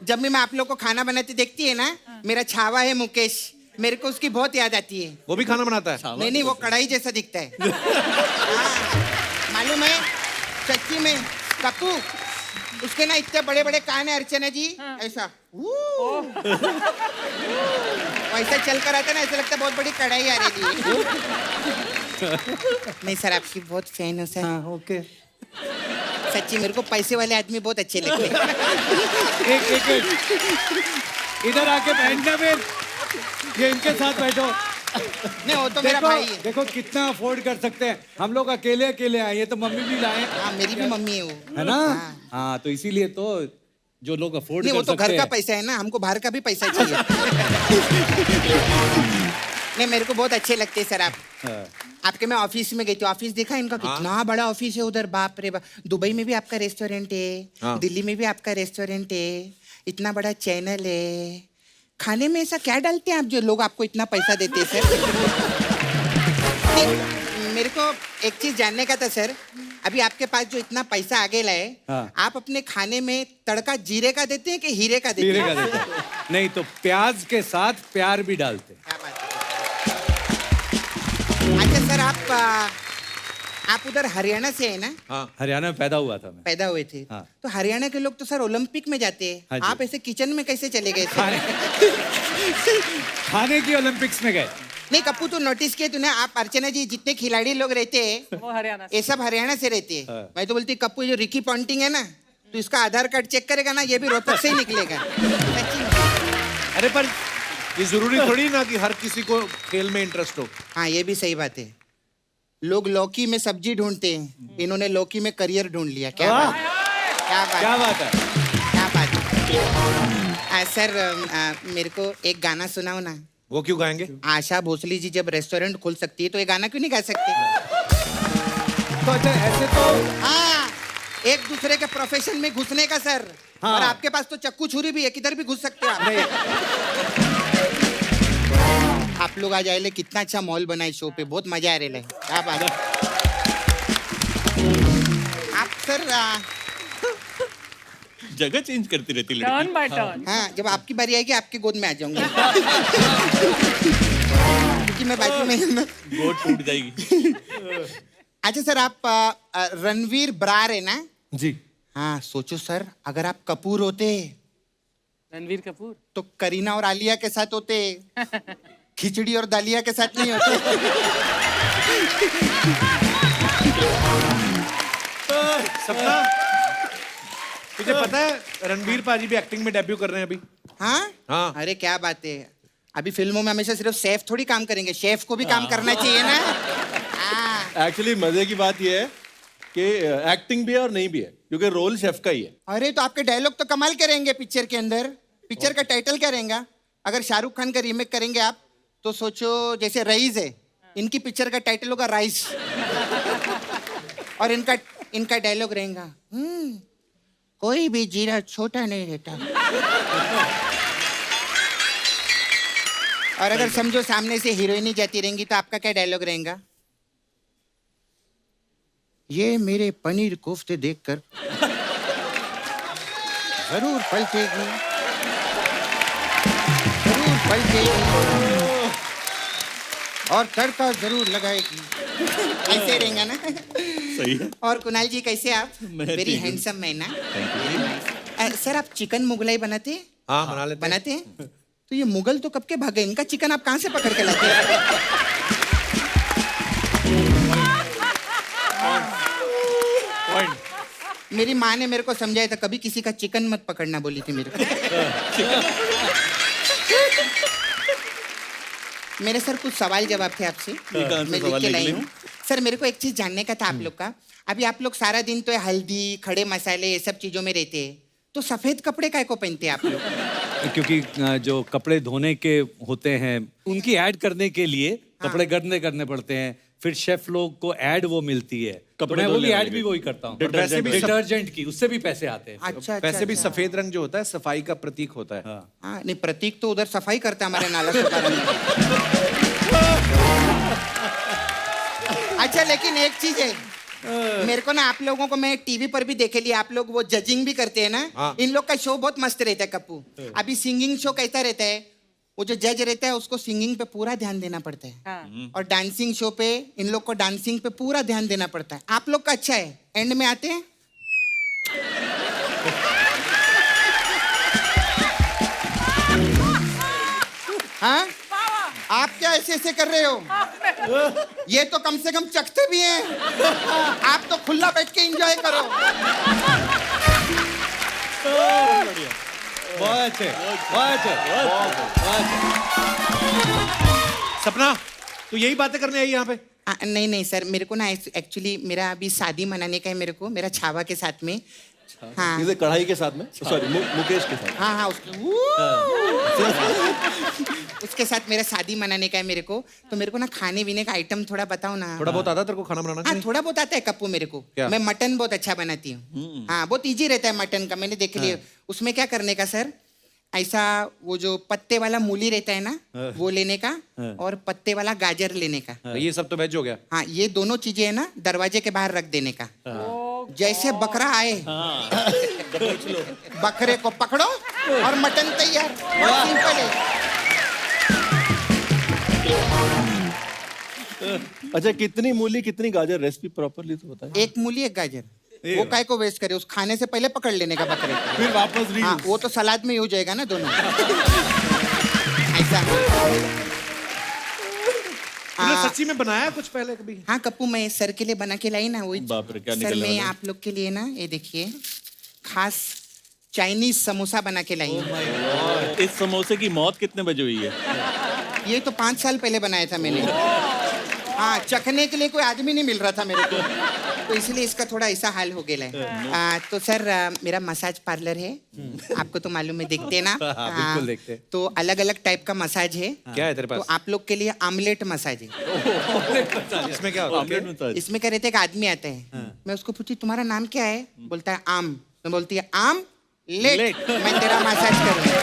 जब मैं आप लोग को खाना बनाते देखती है ना, मेरा छावा है मुकेश, मेरे को उसकी बहुत याद आती है। वो भी खाना बनाता है? नहीं नहीं, वो कढ़ाई जैसा दिखता है। हाँ, मालूम है सच्ची में कप्पू, उसके ना इतने बड़े बड़े कान है अर्चना जी, ऐसा वैसा चल कर आता ना, ऐसा लगता है बहुत बड़ी कढ़ाई आ रही है। नहीं सर आपकी बहुत फैन हूँ सर। हाँ ओके। सच्ची मेरे को पैसे वाले आदमी बहुत अच्छे लगते हैं। एक इधर आके बैठना में, ये इनके साथ बैठो। नहीं वो तो मेरा भाई है। देखो कितना अफोर्ड कर सकते हैं हम लोग, अकेले अकेले आए, ये तो मम्मी भी लाए, हाँ मेरी भी मम्मी है वो, है ना? हाँ तो इसीलिए तो जो लोग अफोर्ड नहीं कर वो तो सकते घर का हैं। पैसा है ना, हमको बाहर का भी पैसा चाहिए। नहीं मेरे को बहुत अच्छे लगते हैं सर आप। आपके मैं ऑफिस में गई थी, ऑफिस देखा इनका कितना बड़ा ऑफिस है उधर, बाप रे बाप। दुबई में भी आपका रेस्टोरेंट है, दिल्ली में भी आपका रेस्टोरेंट है, इतना बड़ा चैनल है। खाने में ऐसा क्या डालते हैं आप जो लोग आपको इतना पैसा देते हैं सर? नहीं, मेरे को एक चीज जानने का था सर, अभी आपके पास जो इतना पैसा आगे लाए, आप अपने खाने में तड़का जीरे का देते हैं कि हीरे का देते हीरे हैं? का देते हैं। नहीं तो प्याज के साथ प्यार भी डालते हैं। क्या बात है। अच्छा सर आप आप उधर हरियाणा से है ना? हरियाणा में पैदा हुआ था मैं। पैदा हुए थे। हाँ। तो हरियाणा के लोग तो सर ओलंपिक में जाते हैं। हाँ जी। आप ऐसे किचन में कैसे चले गए थे? खाने की ओलंपिक्स में गए। नहीं कप्पू, तू नोटिस किया तूने? आप अर्चना जी जितने खिलाड़ी लोग रहते हैं वो हरियाणा से। ये सब हरियाणा से रहते हैं। मैं तो बोलती कप्पू, जो रिकी पॉन्टिंग है ना, तो इसका आधार कार्ड चेक करेगा ना, ये भी रोहतक से ही निकलेगा। सच्ची में। अरे पर ये जरूरी थोड़ी ना कि हर किसी को खेल में इंटरेस्ट हो। हाँ ये भी सही बात है। लोग लौकी में सब्जी ढूंढते हैं, इन्होंने लौकी में करियर ढूंढ लिया। क्या बात, क्या बात, क्या बात है? क्या बात है। सर मेरे को एक गाना सुनाओ ना। वो क्यों गाएंगे? आशा भोसले जी जब रेस्टोरेंट खोल सकती है तो ये गाना क्यों नहीं गा सकते? तो अच्छा ऐसे तो हाँ, एक दूसरे के प्रोफेशन में घुसने का सर। हाँ। और आपके पास तो चक्कू छुरी भी है, किधर भी घुस सकते हो आप। आप लोग आज आए, कितना अच्छा मॉल बना है शो पे, बहुत मजा आ रहा है। क्या बात है। आप सर जगह चेंज करती रहती लड़की। Turn by turn. हाँ, जब आपकी बारी आएगी आपकी गोद में आ जाऊंगा। क्योंकि मैं बाजू में हूं ना। गोद टूट जाएगी। अच्छा सर, आप रणवीर ब्रार है ना? जी। हाँ, सोचो सर, अगर आप कपूर होते रणवीर कपूर। तो करीना और आलिया के साथ होते, खिचड़ी और दालिया के साथ नहीं होते। सपना, तुझे पता है रणबीर पाजी भी एक्टिंग में डेब्यू कर रहे हैं अभी? हाँ? हाँ। अरे क्या बात है। अभी फिल्मों में हमेशा सिर्फ शेफ थोड़ी काम करेंगे, शेफ को भी काम करना चाहिए ना। हाँ। एक्चुअली मजे की बात यह है कि एक्टिंग भी है और नहीं भी है, क्योंकि रोल शेफ का ही है। अरे तो आपके डायलॉग तो कमाल के रहेंगे पिक्चर के अंदर। पिक्चर का टाइटल क्या रहेगा? अगर शाहरुख खान का रीमेक करेंगे आप तो सोचो, जैसे रईस है, इनकी पिक्चर का टाइटल होगा राइस। और इनका डायलॉग रहेगा, कोई भी जीरा छोटा नहीं रहता। और अगर समझो सामने से हीरोइनी जाती रहेंगी तो आपका क्या डायलॉग रहेगा? ये मेरे पनीर कोफ्ते देखकर जरूर पलटेगी, जरूर पलटेगी और तड़का जरूर लगाएगी। ऐसे रहेगा ना? सही है। और कुणाल जी कैसे आप? मैं वेरी ठीक हूँ। हैंडसम मैन ना। सर आप चिकन मुगलाई बनाते हैं? हाँ, बना लेते हैं। बनाते हैं? तो ये मुगल तो कब के भागे, इनका चिकन आप कहाँ से पकड़ के लाते हैं? मेरी माँ ने मेरे को समझाया था, कभी किसी का चिकन मत पकड़ना बोली थी मेरे को। मेरे सर कुछ सवाल जवाब थे आपसे, कौन से मैं सवाल लिख के लाई निकले? हूँ। सर मेरे को एक चीज जानने का था आप लोग का। अभी आप लोग सारा दिन तो ये हल्दी, खड़े मसाले, ये सब चीजों में रहते हैं, तो सफेद कपड़े काय को पहनते हैं आप लोग? क्योंकि जो कपड़े धोने के होते हैं उनकी ऐड करने के लिए कपड़े गंदे करने पड़ते हैं, फिर शेफ लोग को ऐड वो मिलती है, तो कपड़े मैं वो भी धोने ऐड वाले भी वही करता हूँ। वैसे भी डिटर्जेंट की, उससे भी पैसे आते हैं। अच्छा अच्छा, वैसे भी अच्छा। सफेद रंग जो होता है सफाई का प्रतीक होता है। हाँ नहीं, प्रतीक तो उधर सफाई करता है हमारे नाला सुपारा में। अच्छा लेकिन एक चीज है, मेरे को ना आप लोगों को मैं टीवी पर भी देखे लिया, आप लोग वो जजिंग भी करते हैं ना। हाँ। इन लोग का शो बहुत मस्त रहता है कप्पू। अभी सिंगिंग शो कैसा रहता है, वो जो जज रहता है उसको सिंगिंग पे पूरा ध्यान देना पड़ता है। हाँ। और डांसिंग शो पे इन लोग को डांसिंग पे पूरा ध्यान देना पड़ता है। आप लोग का अच्छा है, एंड में आते हैं हाँ, आप क्या ऐसे ऐसे कर रहे हो? ये तो कम से कम चखते भी हैं, आप तो खुला बैठ के एंजॉय करो। बहुत अच्छे, बहुत अच्छे, बहुत अच्छे। सपना, तू यही बातें करने आई यहाँ पे? नहीं नहीं सर, मेरे को ना एक्चुअली मेरा अभी शादी मनाने का है मेरे को, मेरा छावा के साथ में। हाँ इसे कढ़ाई के साथ में, सॉरी मुकेश के साथ। हाँ हाँ उसके साथ मेरा शादी मनाने का है मेरे को, तो मेरे को ना खाने पीने का आइटम थोड़ा बताओ ना। थोड़ा बहुत आता है तेरे को खाना बनाना? हाँ थोड़ा बहुत आता है कप्पू मेरे को। क्या? मैं मटन बहुत अच्छा बनाती हूँ। हाँ बहुत इजी रहता है मटन का, मैंने देख लिया। उसमें क्या करने का सर, ऐसा वो जो पत्ते वाला मूली रहता है ना, वो लेने का, और पत्ते वाला गाजर लेने का। ये सब तो वेज हो गया। हाँ ये दोनों चीजें है ना दरवाजे के बाहर रख देने का। जैसे बकरा आए बकरे को पकड़ो और मटन तैयार। बहुत सिंपल है। अच्छा कितनी मूली कितनी गाजर रेसिपी प्रॉपरली तो बताएं। एक मूली एक गाजर, वो काय को वेस्ट करे, उस खाने से पहले पकड़ लेने का बकरे को। फिर वापस हाँ, वो तो सलाद में ही हो जाएगा ना दोनों। ऐसा। तूने सच्ची में बनाया कुछ पहले कभी? हाँ कप्पू, मैं सर के लिए बना के लाई ना वही। बाप रे, क्या सर निकलने मैं वाला है? आप लोग के लिए ना ये देखिए खास चाइनीज समोसा बना के लाई हूँ। इस समोसे की मौत कितने बजे हुई है? ये तो 5 साल पहले बनाया था मैंने। हाँ, चखने के लिए कोई आदमी नहीं मिल रहा था मेरे को, तो इसलिए इसका थोड़ा ऐसा हाल हो गया है। तो सर मेरा मसाज पार्लर है, आपको तो मालूम है, देखते हैं ना। बिल्कुल देखते हैं। तो अलग अलग टाइप का मसाज है। क्या है तेरे तो पास? आप लोग के लिए आमलेट मसाज है। इसमें क्या होता है? Omelette massage. इसमें क्या रहता है, एक आदमी आता है, मैं उसको पूछी तुम्हारा नाम क्या है, बोलता है आम, मैं बोलती है आम लेट, मैं तेरा मसाज करूँगा।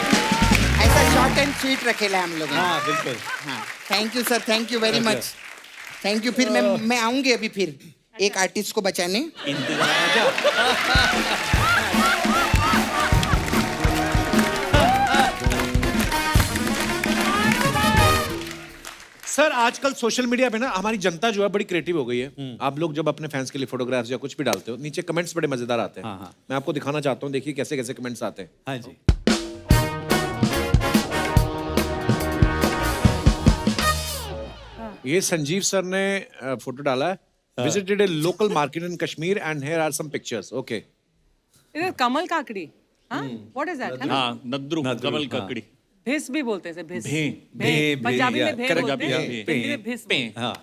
ऐसा शॉर्ट एंड स्वीट रखेला है हम लोग। हाँ बिल्कुल। हाँ, thank you sir, thank you very much, thank you. फिर मैं आऊंगी अभी फिर एक आर्टिस्ट को बचाने। सर आजकल सोशल मीडिया पे ना हमारी जनता जो है बड़ी क्रिएटिव हो गई है। आप लोग जब अपने फैंस के लिए फोटोग्राफ्स या कुछ भी डालते हो, नीचे कमेंट्स बड़े मजेदार आते हैं। हाँ। मैं आपको दिखाना चाहता हूँ, देखिए कैसे कैसे कमेंट्स आते हैं। हाँ जी। ये संजीव सर ने फोटो डाला है, visited a local market in Kashmir and here are some pictures. Okay, इधर कमल काकड़ी, हाँ, व्हाट इज दैट? हाँ, नद्रू, कमल ककड़ी। भिस भी बोलते हैं, भिस। भें, पंजाबी में भें correct, बोलते हैं, भें, हिंदी में भिस बोलते हैं। हाँ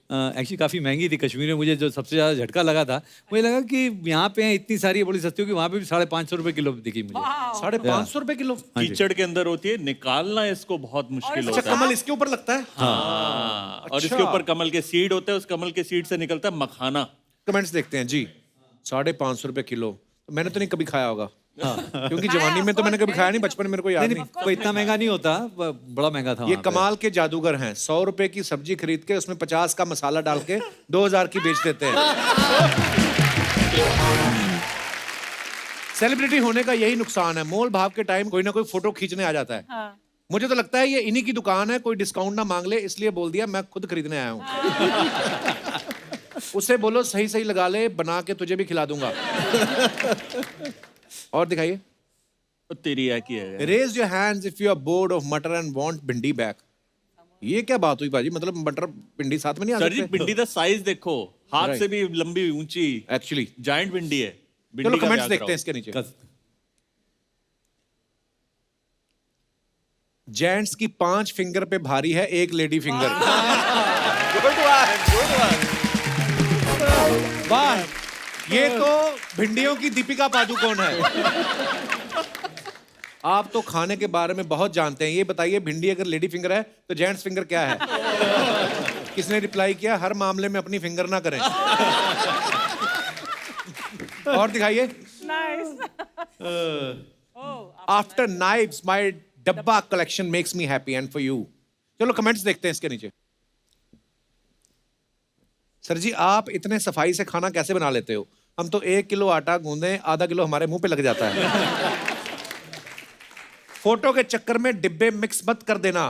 एक्चुअली काफ़ी महंगी थी कश्मीर में। मुझे जो सबसे ज़्यादा झटका लगा था, मुझे लगा कि यहाँ पे इतनी सारी बड़ी सस्ती होगी, वहाँ पे भी 550 रुपए किलो दिखी मुझे। 550 रुपए किलो। कीचड़ के अंदर होती है, निकालना इसको बहुत मुश्किल अच्छा, होता है। कमल इसके ऊपर लगता है। हाँ, और इसके अच्छा। ऊपर कमल के सीड होते हैं, उस कमल के सीड से निकलता है मखाना। कमेंट्स देखते हैं जी। 550 रुपए किलो, तो मैंने तो नहीं कभी खाया होगा। क्योंकि जवानी में तो मैंने कभी खाया नहीं, बचपन में मेरे को याद नहीं। कोई इतना महंगा नहीं होता, बड़ा महंगा था ये वहाँ पे। कमाल के जादूगर हैं, 100 रुपए की सब्जी खरीद के उसमें 50 का मसाला डाल के 2000 की बेच देते हैं। सेलिब्रिटी होने का यही नुकसान है, मोल भाव के टाइम कोई ना कोई फोटो खींचने आ जाता है। मुझे तो लगता है ये इन्हीं की दुकान है, कोई डिस्काउंट ना मांग ले, इसलिए बोल दिया मैं खुद खरीदने आया हूँ। उसे बोलो सही सही लगा ले, बना के तुझे भी खिला दूंगा। और दिखाइए। तो तेरी है की है। Raise your hands if you are bored of matar and want bhindi back. ये क्या बात हुई भाजी, मतलब मटर भिंडी साथ में नहीं आ सर जी, सकते? भिंडी का साइज देखो, हाथ Right. से भी लंबी ऊंची, एक्चुअली जायंट भिंडी है। चलो भिंडी का कमेंट्स भी देखते हैं आंकड़ा इसके नीचे। कस- जेंट्स की 5 फिंगर पे भारी है एक लेडी फिंगर। वाह, ये तो भिंडियों की दीपिका पादुकोण है। आप तो खाने के बारे में बहुत जानते हैं, ये बताइए भिंडी अगर लेडी फिंगर है तो जेंट्स फिंगर क्या है? किसने रिप्लाई किया, हर मामले में अपनी फिंगर ना करें। और दिखाइए। आफ्टर नाइव्स माय डब्बा collection makes me happy and for you. चलो कमेंट्स देखते हैं इसके नीचे। सर जी, आप इतने सफाई से खाना कैसे बना लेते हो? हम तो 1 किलो आटा गूंदे, आधा किलो हमारे मुंह पे लग जाता है। फोटो के चक्कर में डिब्बे मिक्स मत कर देना।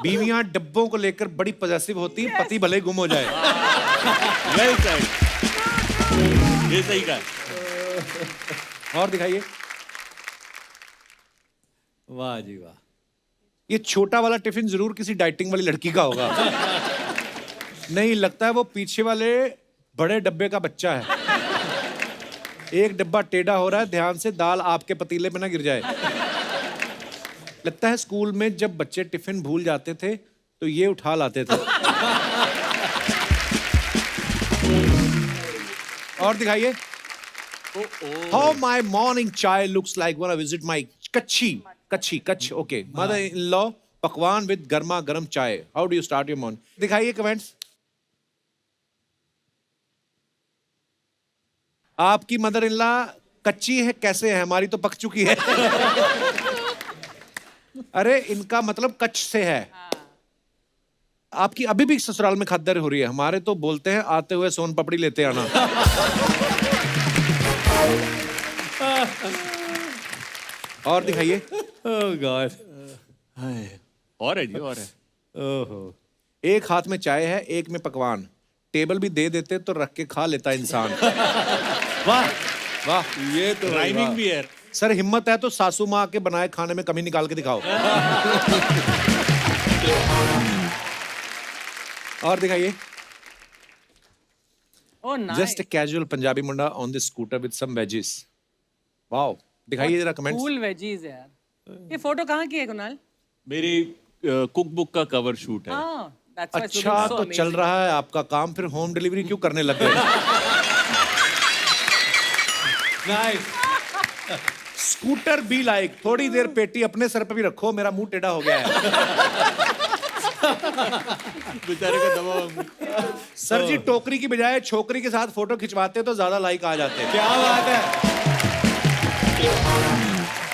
बीवियां डिब्बों को लेकर बड़ी पॉजेसिव होती हैं, पति भले गुम हो जाए। Well said. ये सही कहा। और दिखाइए। वाह जी वाह। ये छोटा वाला टिफिन जरूर किसी डाइटिंग वाली लड़की का होगा। नहीं, लगता है वो पीछे वाले बड़े डब्बे का बच्चा है। एक डब्बा टेढ़ा हो रहा है, ध्यान से, दाल आपके पतीले में ना गिर जाए। लगता है स्कूल में जब बच्चे टिफिन भूल जाते थे तो ये उठा लाते थे। और दिखाइए। हाउ माई मॉर्निंग चाय looks like when I visit my Kutch okay mother in law पकवान विद गर्मा गर्म चाय। How do you start your morning? दिखाइए कमेंट्स। आपकी मदर इन लॉ कच्ची है कैसे है, हमारी तो पक चुकी है। अरे इनका मतलब कच्छ से है। आपकी अभी भी ससुराल में खद्दर हो रही है, हमारे तो बोलते हैं आते हुए सोन पपड़ी लेते आना। और दिखाइए। ओह गॉड। और है जी, और है। ओहो। एक हाथ में चाय है, एक में पकवान, टेबल भी दे देते तो रख के खा लेता इंसान। वाह वाह, ये तो राइमिंग भी है। सर हिम्मत है तो सासू माँ के बनाए खाने में कमी निकाल के दिखाओ। और दिखाइए। Oh, nice. Just casual Punjabi munda on the scooter with some veggies. Wow, दिखाइए जरा कमेंट्स। Cool veggies है यार। ये फोटो कहाँ की है कुणाल? मेरी कुक बुक का कवर शूट है। हाँ, that's why it's अच्छा looking so तो चल amazing. रहा है आपका काम, फिर होम डिलीवरी क्यों करने लग गए? नाइस। स्कूटर बी लाइक, थोड़ी देर पेटी अपने सर पे भी रखो, मेरा मुंह टेढ़ा हो गया है। बेचारे का दबा। सर जी टोकरी की बजाय छोकरी के साथ फोटो खिंचवाते तो ज्यादा लाइक आ जाते। क्या बात है।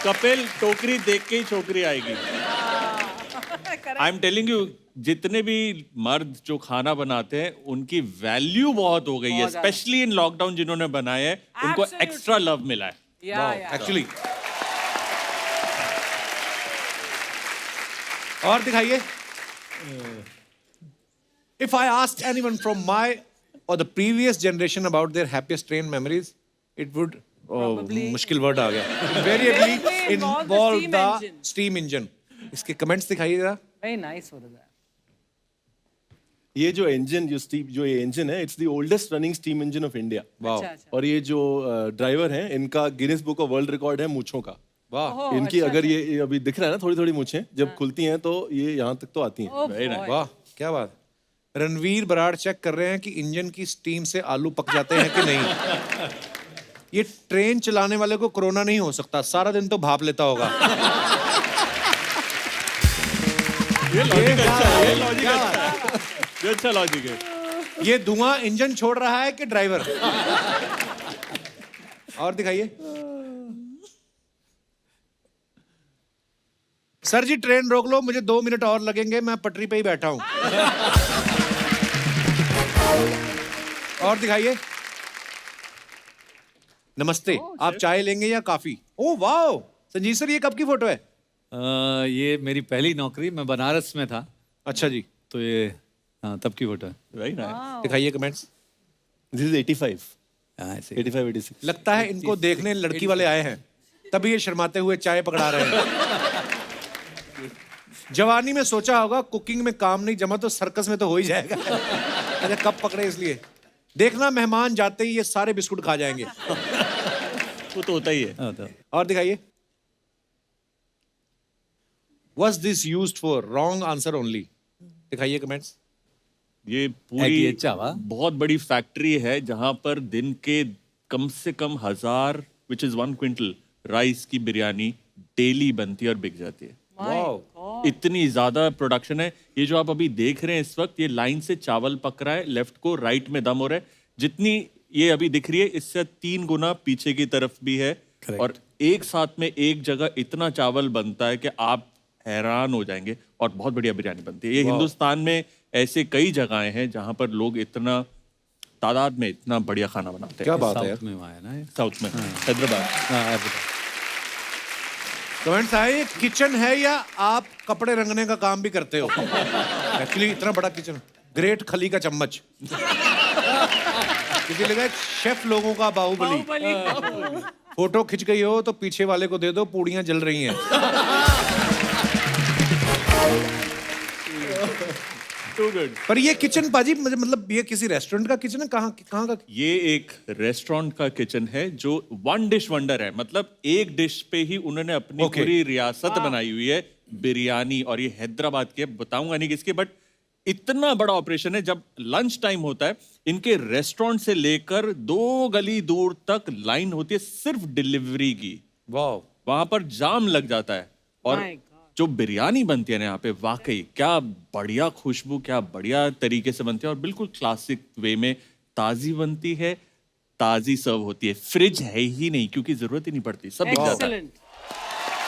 कपिल, टोकरी देख के ही छोकरी आएगी। आई एम टेलिंग यू, जितने भी मर्द जो खाना बनाते हैं उनकी वैल्यू बहुत हो गई है, बहुत ज्यादा। स्पेशली इन लॉकडाउन जिन्होंने बनाए हैं, उनको Absolutely. एक्स्ट्रा लव मिला है। Yeah. एक्चुअली। और दिखाइए। If I asked anyone from my or the previous generation about their happiest train memories, it would मुश्किल वर्ड आ गया। Invariably Definitely involve the involve steam the engine. steam engine. इसके comments दिखाइए जरा। Very nice photo that. ये जो engine जो ये engine है, it's the oldest running steam engine of India. अच्छा, अच्छा। और ये जो ड्राइवर हैं, इनका Guinness book of world record है मूंछों का। वाह, ओह, इनकी अच्छा, अगर ये अभी दिख रहा है ना, थोड़ी थोड़ी मूछें जब खुलती हैं तो ये यहाँ तक तो आती हैं। Oh boy. वाह, क्या बात। रणवीर बराड़ चेक कर रहे हैं कि इंजन की स्टीम से आलू पक जाते हैं कि नहीं। ये ट्रेन चलाने वाले को कोरोना नहीं हो सकता, सारा दिन तो भाप लेता होगा। ये लॉजिक अच्छा है, ये लॉजिक अच्छा है, ये अच्छा लॉजिक है। ये धुआं इंजन छोड़ रहा है कि ड्राइवर? और दिखाइए। सर जी ट्रेन रोक लो, मुझे 2 मिनट और लगेंगे, मैं पटरी पे ही बैठा हूं। और दिखाइए। नमस्ते, आप चाय लेंगे या काफी? ओह वाह, संजीव सर ये कब की फोटो है? ये मेरी पहली नौकरी, मैं बनारस में था, अच्छा जी, तो ये हाँ तब की फोटो है। Very nice. दिखाइए कमेंट्स। दिस इज 85, हाँ, ऐसे 85, 86। लगता है इनको देखने लड़की वाले आए हैं, तभी ये शर्माते हुए चाय पकड़ा रहे हैं। जवानी में सोचा होगा कुकिंग में काम नहीं जमा तो सर्कस में तो हो ही जाएगा। अच्छा कब पकड़े इसलिए देखना, मेहमान जाते ही ये सारे बिस्कुट खा जाएंगे। वो तो होता ही है। हाँ, तो और दिखाइए। Was this used for? Wrong answer only. दिखाइए कमेंट्स। ये है कि पूरी अच्छा वाह। बहुत बड़ी फैक्ट्री है जहां पर दिन के कम से कम 1000 विच इज 1 क्विंटल राइस की बिरयानी डेली बनती है और बिक जाती है। वाओ, इतनी ज्यादा प्रोडक्शन है। ये जो आप अभी देख रहे हैं इस वक्त, ये लाइन से चावल पक रहा है, लेफ्ट को राइट में दम हो रहा है। जितनी ये अभी दिख रही है इससे 3 गुना पीछे की तरफ भी है। Correct. और एक साथ में एक जगह इतना चावल बनता है कि आप हैरान हो जाएंगे, और बहुत बढ़िया बिरयानी बनती है। ये हिंदुस्तान में ऐसे कई जगहें हैं जहां पर लोग इतना तादाद में इतना बढ़िया खाना बनाते हैं। क्या बात है यार। साउथ में वहाँ है ना ये। साउथ में हैदराबाद। हाँ, हैदराबाद। कमेंट्स आए, ये किचन है या आप कपड़े रंगने का काम भी करते हो? एक्चुअली इतना बड़ा किचन, ग्रेट खली का चम्मच। किसी लगा शेफ लोगों का बाहुबली। बाहुबली। फोटो खिंच गई हो तो पीछे वाले को दे दो, पूड़ियां जल रही हैं। Too good. पर ये किचन पाजी मतलब ये किसी रेस्टोरेंट का किचन है? कहाँ कहाँ का? ये एक रेस्टोरेंट का किचन है जो 1 डिश वंडर है। मतलब एक डिश पे ही उन्होंने अपनी Okay. पूरी रियासत बनाई हुई है, बिरयानी। और ये हैदराबाद की है, बताऊंगा नहीं किसकी, बट इतना बड़ा ऑपरेशन है। जब लंच टाइम होता है, इनके रेस्टोरेंट से लेकर 2 गली दूर तक लाइन होती है सिर्फ डिलीवरी की। वाह, वहां पर जाम लग जाता है। और My God. जो बिरयानी बनती है ना यहाँ पे, वाकई क्या बढ़िया खुशबू, क्या बढ़िया तरीके से बनती है, और बिल्कुल क्लासिक वे में ताजी बनती है, ताजी सर्व होती है। फ्रिज है ही नहीं क्योंकि जरूरत ही नहीं पड़ती, सब बिक जाता है। Excellent.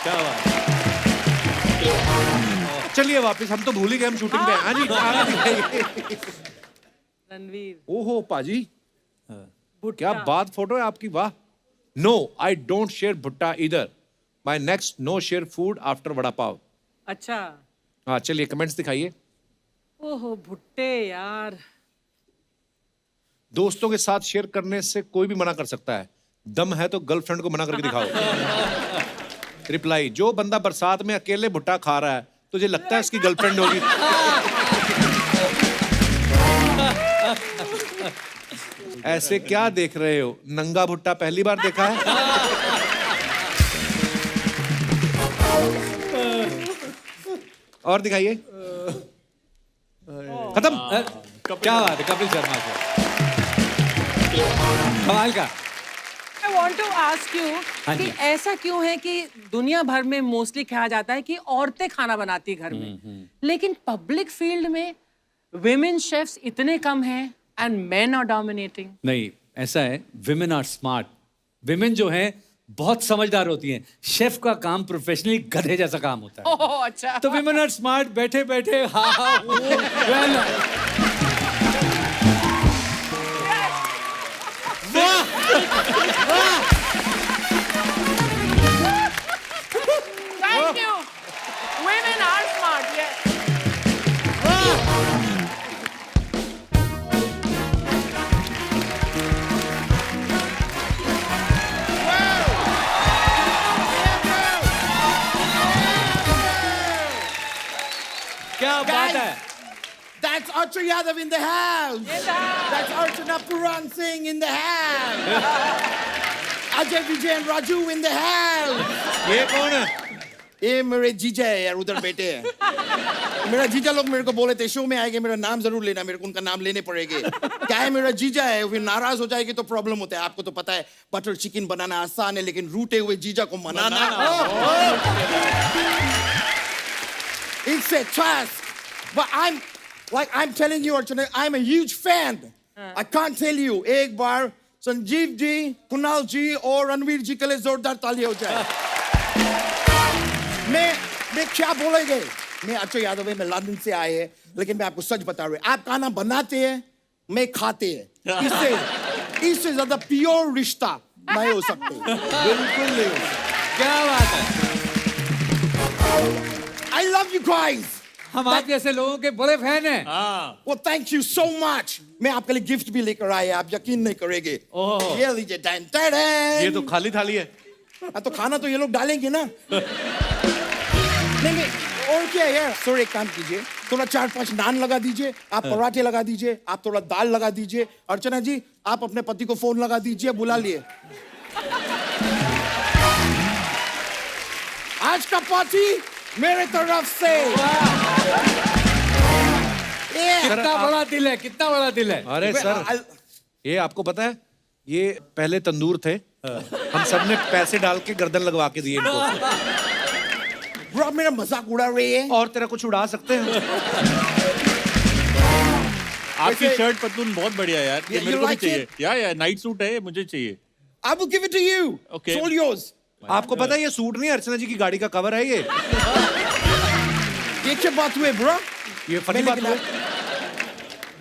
क्या बात। चलिए वापस, हम तो भूल ही गए हम शूटिंग पे हैं। हाँ जी, आगे दिखाइए। रणवीर। ओहो पाजी, भुट्टा। क्या बात फोटो है आपकी, वाह। No, I don't share bhutta इधर। My next no share food after vada pav. अच्छा। हाँ चलिए कमेंट्स दिखाइए। ओहो भुट्टे यार। दोस्तों के साथ शेयर करने से कोई भी मना कर सकता है, दम है तो गर्लफ्रेंड को मना करके दिखाओ। रिप्लाई, जो बंदा बरसात में अकेले भुट्टा खा रहा है तुझे लगता है उसकी गर्लफ्रेंड होगी? ऐसे क्या देख रहे हो, नंगा भुट्टा पहली बार देखा है? और दिखाइए। खत्म। क्या बात है कपिल शर्मा का, कमाल का। I want to ask you हाँ कि जी। ऐसा क्यों है कि दुनिया भर में मोस्टली कहा जाता है कि औरतें खाना बनाती है घर में, लेकिन पब्लिक फील्ड में विमेन शेफ्स इतने कम हैं एंड मेन आर डोमिनेटिंग। नहीं, ऐसा है, विमेन आर स्मार्ट। विमेन जो है बहुत समझदार होती हैं। शेफ का काम प्रोफेशनली गधे जैसा काम होता है। ओह अच्छा। तो विमेन आर स्मार्ट, बैठे बैठे हाँ हाँ Thank you. Women are smart. Yes. क्या बात है। That's Archer Yadav in the house. That's Archana Puran Singh in the house. Ajay Vijay and Raju in the house. ये कौन है? ये मेरे जीजा है यार, उधर बैठे हैं। मेरा जीजा लोग मेरे को बोले थे शो में आएंगे मेरा नाम जरूर लेना, मेरे को उनका नाम लेने पड़ेगे। क्या है, मेरा जीजा है, फिर नाराज हो जाएगी तो प्रॉब्लम होता है। आपको तो पता है बटर चिकन बनाना आसान है, लेकिन रूठे हुए जीजा को मनाना it's a task. But I'm telling you, Archana, I'm a huge fan. I can't tell you. एक बार संजीव जी, कुणाल जी और रणवीर जी के लिए जोरदार ताली हो जाए। मैं क्या बोलेंगे? मैं अक्षय यादव है, मैं लंदन से आए हैं, लेकिन मैं आपको सच बता रहा हूँ, आप खाना बनाते हैं, मैं खाते हैं। इससे ज्यादा प्योर रिश्ता नहीं हो सकते। बिल्कुल नहीं हो सकते। क्या बात है। I love you guys. हम आप जैसे लोगों के बड़े फैन हैं। Well, thank you so much. मैं आपके लिए गिफ्ट भी लेकर आया, आप यकीन नहीं करेंगे। ये लीजिए, डन डन डन। ये तो खाली थाली है। हाँ, तो खाना तो ये लोग डालेंगे ना। नहीं, और क्या यार, सर एक काम कीजिए, थोड़ा 4-5 नान लगा दीजिए, आप पराठे लगा दीजिए, आप थोड़ा दाल लगा दीजिए। अर्चना जी, आप अपने पति को फोन लगा दीजिए, बुला लिए। आज का पार्टी मेरे तरफ से। कितना बड़ा दिल है, कितना बड़ा दिल है। अरे सर, ये आपको पता है, ये पहले तंदूर थे, हम सबने पैसे डाल के गर्दन लगवा के दिए इनको। ब्रो, मेरा मजाक उड़ा रही है। और तेरा कुछ उड़ा सकते हैं? आपकी शर्ट पतलून बहुत बढ़िया यार, ये You मेरे को भी like चाहिए। या नाइट सूट है, मुझे चाहिए। I will give it to you. Okay. It's all yours. आपको पता है ये सूट नहीं, अर्चना जी की गाड़ी का कवर है ये। ये क्या बात हुई ब्रो? ये फनी बात हुई।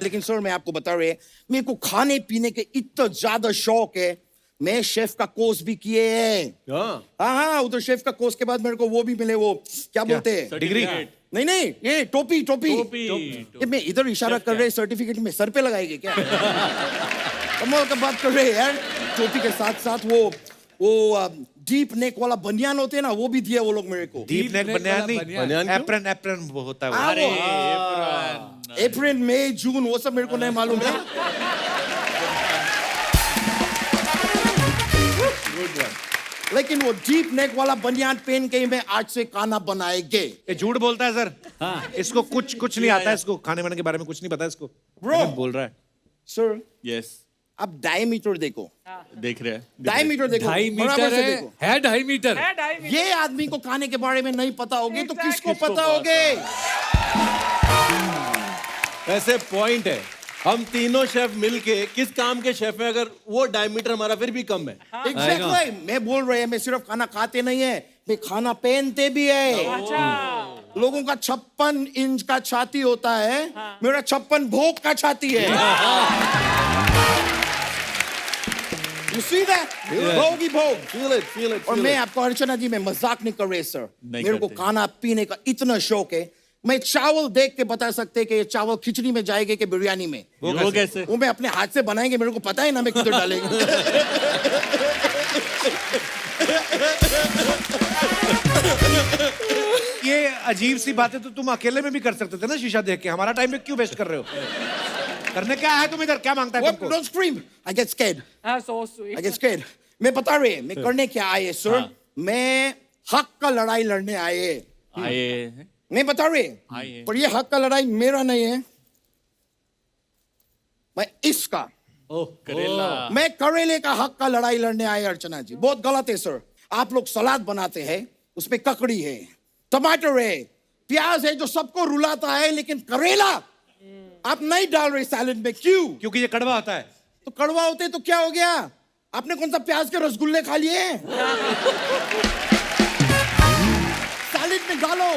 लेकिन सर, मैं आपको बता रहे, मेरे को खाने पीने के इतना ज्यादा शौक है, मैं शेफ का कोर्स भी किए हैं। हाँ, उधर शेफ का कोर्स के बाद मेरे को वो भी मिले, वो क्या बोलते हैं, डिग्री? नहीं, ये टोपी। टोपी। ये मैं इधर इशारा कर रहे, सर्टिफिकेट में सर पे लगाएंगे क्या? कमाल का बात कर रहे हैं यार। टोपी के साथ साथ वो डीप नेक वाला बनियान होते हैं ना, वो भी दिया वो लोग मेरे को। डीप नेक बनियान नहीं, बनियान क्यों? एप्रन होता है वो। अप्रैल मई जून वो सब मेरे को नहीं मालूम है। लेकिन वो डीप नेक वाला बनियान पहन के ही मैं आज से खाना बनाएंगे। ये झूठ बोलता है सर। इसको कुछ नहीं आता है, इसको खाने वाने के बारे में कुछ नहीं पता इसको। Bro. बोल रहा है। सर, यस, आप डायमीटर देखो, देख रहे हैं। डायमीटर देखो, 2.5 बराबर मीटर से है, देखो। है 2.5 मीटर। ये आदमी को खाने के बारे में नहीं पता होगे तो किसको पता होगे? वैसे पॉइंट है, हम तीनों शेफ मिलके किस काम के शेफ हैं अगर वो डायमीटर हमारा फिर भी कम है। Exactly. मैं बोल रहे हैं, मैं सिर्फ खाना खाते नहीं है, मैं खाना पहनते भी है। लोगों का 56 इंच का छाती होता है, मेरा 56 भोग का छाती है। You see that? भोग ही भोग। Feel it. और मैं आपको, अर्चना जी, मैं मजाक नहीं कर रहे सर, नहीं मेरे को करते। खाना पीने का इतना शौक है, मैं चावल देख के बता सकते कि ये चावल खिचड़ी में जाएगा कि बिरयानी में। वो कैसे? वो मैं अपने हाथ से बनाएंगे, मेरे को पता है ना मैं किधर डालेंगे। ये अजीब सी बातें तो तुम अकेले में भी कर सकते थे ना शीशा देख के, हमारा टाइम में क्यों वेस्ट कर रहे हो? करने क्या है तुम इधर, क्या मांगता है तुमको? Don't scream. I get scared. so sweet. I get scared. मैं बता रहे मैं करने क्या आए सर? मैं हक का लड़ाई लड़ने आए। आए मैं बता रहे आए। पर ये हक का लड़ाई मेरा नहीं है, मैं इसका। ओह करेला। मैं करेले का हक का लड़ाई लड़ने आए अर्चना जी। बहुत गलत है सर। आप लोग सलाद बनाते हैं, उसमें ककड़ी है, टमाटर है, प्याज है जो सबको रुलाता है, लेकिन करेला आप नहीं डाल रहे सैलेड में। क्यों? क्योंकि ये कड़वा होता है। तो कड़वा होते तो क्या हो गया? आपने कौन सा प्याज के रसगुल्ले खा लिए? सैलेड में डालो,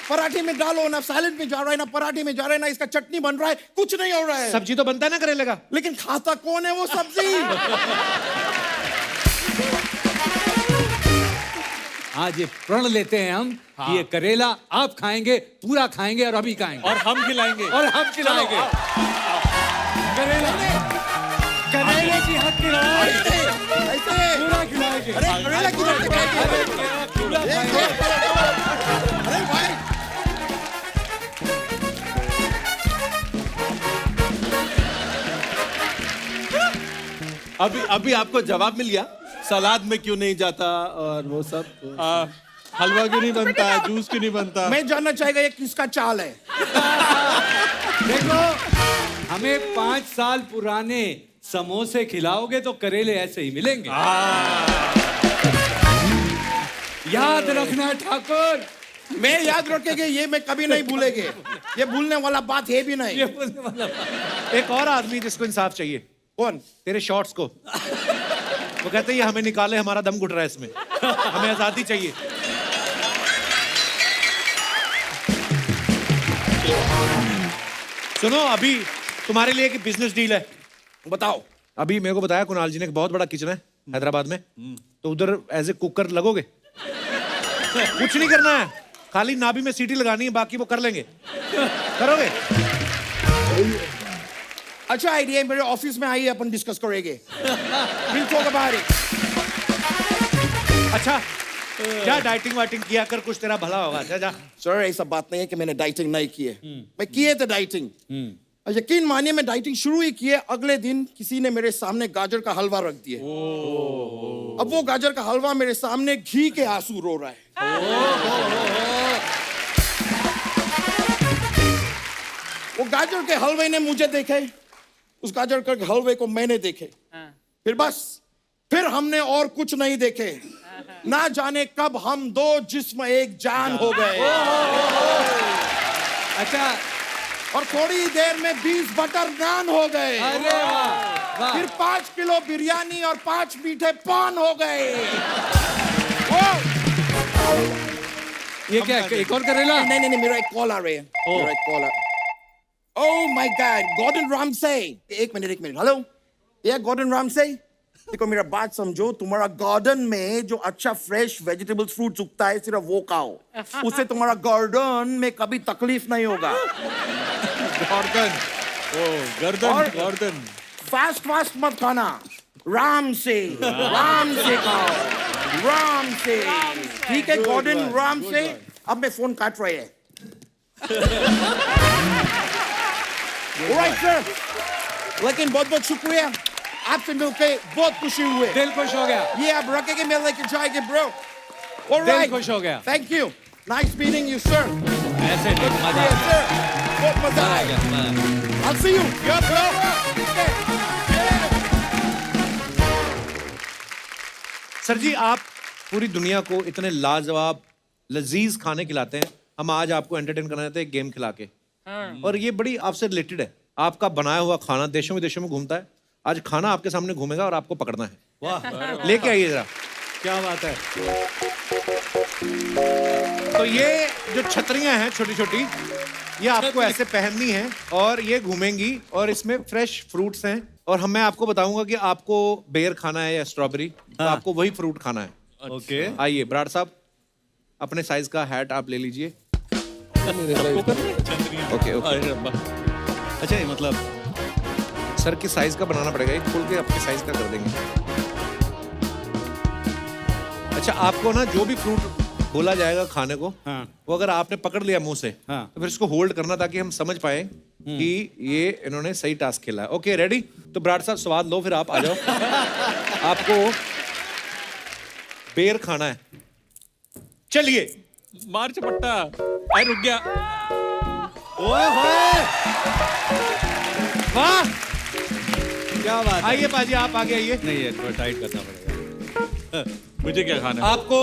पराठे में डालो, ना सैलेड में जा रहा है ना पराठे में जा रहा है ना इसका चटनी बन रहा है, कुछ नहीं हो रहा है। सब्जी तो बनता है ना करेले का, लेकिन खाता कौन है वो सब्जी? आज ये प्रण लेते हैं हम कि ये करेला आप खाएंगे, पूरा खाएंगे और अभी खाएंगे और हम खिलाएंगे। और हम खिलाएंगे। करेला, करेले की हक की लड़ाई ऐसे पूरा खिलाएंगे। अरे करेला किधर से खाएंगे? पूरा खाएंगे। अरे भाई अभी आपको जवाब मिल गया, सलाद में क्यों नहीं जाता और वो सब। हलवा क्यों नहीं बनता, जूस क्यों नहीं बनता? मैं जानना चाहेगा ये किसका चाल है? देखो, हमें 5 साल पुराने समोसे खिलाओगे तो करेले ऐसे ही मिलेंगे। याद रखना ठाकुर। मैं याद रखेंगे, ये मैं कभी नहीं भूलेंगे। ये भूलने वाला बात है भी नहीं। ये बोलने वाला एक और आदमी जिसको इंसाफ चाहिए। कौन? तेरे शॉर्ट्स को। वो कहते हैं ये हमें निकाले, हमारा दम घुट रहा है इसमें, हमें आजादी चाहिए। सुनो, अभी तुम्हारे लिए एक बिजनेस डील है। बताओ। अभी मेरे को बताया कुणाल जी ने, एक बहुत बड़ा किचन है हैदराबाद में, तो उधर एज ए कुकर लगोगे। कुछ नहीं करना है, खाली नाभि में सीटी लगानी है, बाकी वो कर लेंगे। करोगे? अच्छा आइडिया, मेरे ऑफिस में आइए, अपन डिस्कस करेंगे। We'll talk about it. अच्छा, जा डाइटिंग वाइटिंग किया कर, कुछ तेरा भला होगा। जा जा। सर ऐसा बात नहीं है कि मैंने डाइटिंग नहीं की है। मैं किए थे डाइटिंग। यकीन मानिए मैं डाइटिंग शुरू ही किए, अगले दिन किसी ने मेरे सामने गाजर का हलवा रख दिया। अब वो गाजर का हलवा मेरे सामने घी के आंसू रो रहा है। वो गाजर के हलवे ने मुझे देखे, उस गाजर के हलवे को मैंने देखे, फिर बस, फिर हमने और कुछ नहीं देखे। ना जाने कब हम दो जिस्म एक जान हो गए। अच्छा, और थोड़ी देर में 20 बटर नान हो गए। अरे वाह वाह। फिर 5 किलो बिरयानी और 5 मीठे पान हो गए। ये क्या, एक और करेला? नहीं नहीं नहीं, मेरा एक कॉल आ रहा है। मेरा एक कॉल आ। Oh my god, Gordon Ramsay. एक मिनट। हेलो, ये गॉर्डन रामसे। देखो मेरा बात समझो, तुम्हारा गार्डन में जो अच्छा फ्रेश वेजिटेबल्स फ्रूट्स उगता है सिर्फ वो खाओ, उससे तुम्हारा गार्डन में कभी तकलीफ नहीं होगा। गर्दन, ओ और- गर्दन। फास्ट मत खाना, राम से खाओ, राम से। ठीक है गॉर्डन राम से। अब मैं फोन काट रहे हैं। Alright, sir. लेकिन बहुत बहुत शुक्रिया, आपसे मिलके बहुत खुशी हुए। दिल खुश हो गया। ये आप रखेंगे, मैं लेके जाएंगे ब्रो। दिल Alright. खुश हो गया। Thank you. Nice meeting you, sir. ऐसे नहीं, मजा Yes, sir. बहुत मजा आ आया। गया। I'll see you. Yeah, bro. Sir जी, आप पूरी दुनिया को इतने लाजवाब लजीज खाने खिलाते हैं, हम आज आपको एंटरटेन करना चाहते हैं एक गेम खिला के। और ये बड़ी आपसे रिलेटेड है। आपका बनाया हुआ खाना देशों विदेशों में घूमता है, आज खाना आपके सामने घूमेगा और आपको पकड़ना है। वाह, लेके आइए जरा। क्या बात है। तो ये जो छतरियां हैं छोटी छोटी, ये आपको ऐसे पहननी है और ये घूमेंगी, और इसमें फ्रेश फ्रूट्स हैं। और मैं आपको बताऊंगा कि आपको बेर खाना है या स्ट्रॉबेरी, तो आपको वही फ्रूट खाना है। ओके। आइए बराड़ साहब, अपने साइज का हैट आप ले लीजिए। Okay okay. अरे रब्बा। अच्छा ये मतलब सर की साइज का बनाना पड़ेगा, एक खोल के अपनी साइज का कर देंगे। अच्छा आपको ना जो भी फ्रूट बोला जाएगा खाने को, हाँ। वो अगर आपने पकड़ लिया मुंह से, हाँ। तो फिर इसको होल्ड करना ताकि हम समझ पाए कि ये इन्होंने सही टास्क खेला है। Okay ready? तो ब्राड साहब स्वाद लो, फिर आप आ जाओ। आपको बेर खाना है, चलिए। मार चपट्टा। अरे रुक गया। ओए होए वाह, क्या बात है। आइए पाजी आप आगे आइए। नहीं है थोड़ा टाइट करना पड़ेगा। मुझे क्या खाना है? आपको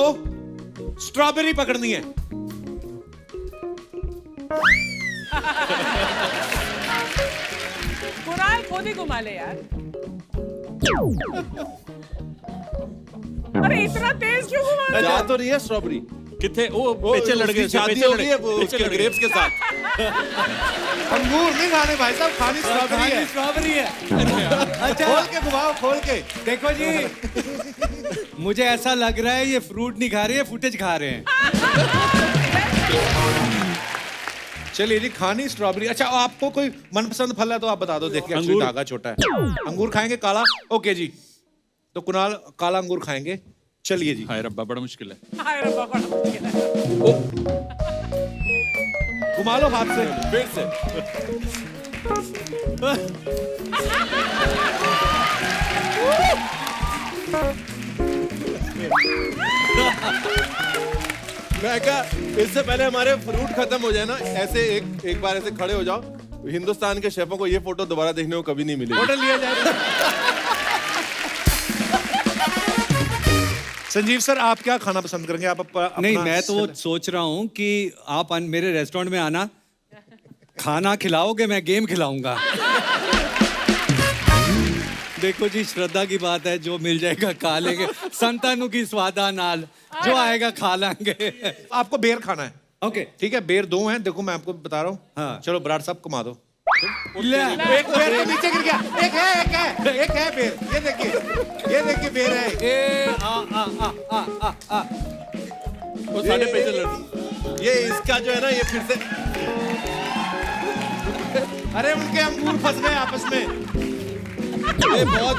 स्ट्रॉबेरी पकड़नी है। कुराल खुद ही घुमा ले यार। अरे इतना तेज क्यों घुमा रहे हो? जा तो रही है स्ट्रॉबेरी। कितने वो पेचे लड़ गए, शादी पेचे हो लड़ गई गए, है वो पेचे उसके लड़ गए। ग्रेप्स के साथ। अंगूर नहीं खाने भाई साहब, खानी स्ट्रॉबेरी है। स्ट्रॉबेरी है। खोल के घुमाओ, खोल के। देखो जी मुझे ऐसा लग रहा है ये फ्रूट नहीं खा रहे हैं, फुटेज खा रहे हैं। चलिए जी, खानी स्ट्रॉबेरी। अच्छा आपको कोई मनपसंद फल है तो आप बता दो, देखिए एक्चुअली अंगूर। धागा छोटा है। अंगूर खाएंगे काला? ओके जी, तो कुणाल काला अंगूर खाएंगे। चलिए जी, हाय रब्बा बड़ा मुश्किल है। हाय रब्बा, बड़ा मुश्किल है। घुमा लो हाथ से। फिर से मैं क्या, इससे पहले हमारे फ्रूट खत्म हो जाए ना, ऐसे एक बार ऐसे खड़े हो जाओ। हिंदुस्तान के शेफों को ये फोटो दोबारा देखने को कभी नहीं मिलेगी। ऑर्डर लिया जाए। संजीव सर आप क्या खाना पसंद करेंगे? आप नहीं मैं तो सोच रहा हूँ कि आप मेरे रेस्टोरेंट में आना, खाना खिलाओगे, मैं गेम खिलाऊंगा। देखो जी श्रद्धा की बात है, जो मिल जाएगा खा लेंगे। संतानु की स्वादा नाल जो आएगा खा लेंगे। आपको बेर खाना है। ओके ठीक है, बेर 2 हैं, देखो मैं आपको बता रहा हूँ। हाँ। चलो बराड़ साहब घुमा दो। ले एक बेर तो नीचे गिर गया। एक है बेर, ये देखिए बेर है। ए आ आ आ आ आ आ वो साढ़े पेचे लड़। ये इसका जो है ना, ये फिर से अरे उनके अंगूर फंस गए आपस में। ये बहुत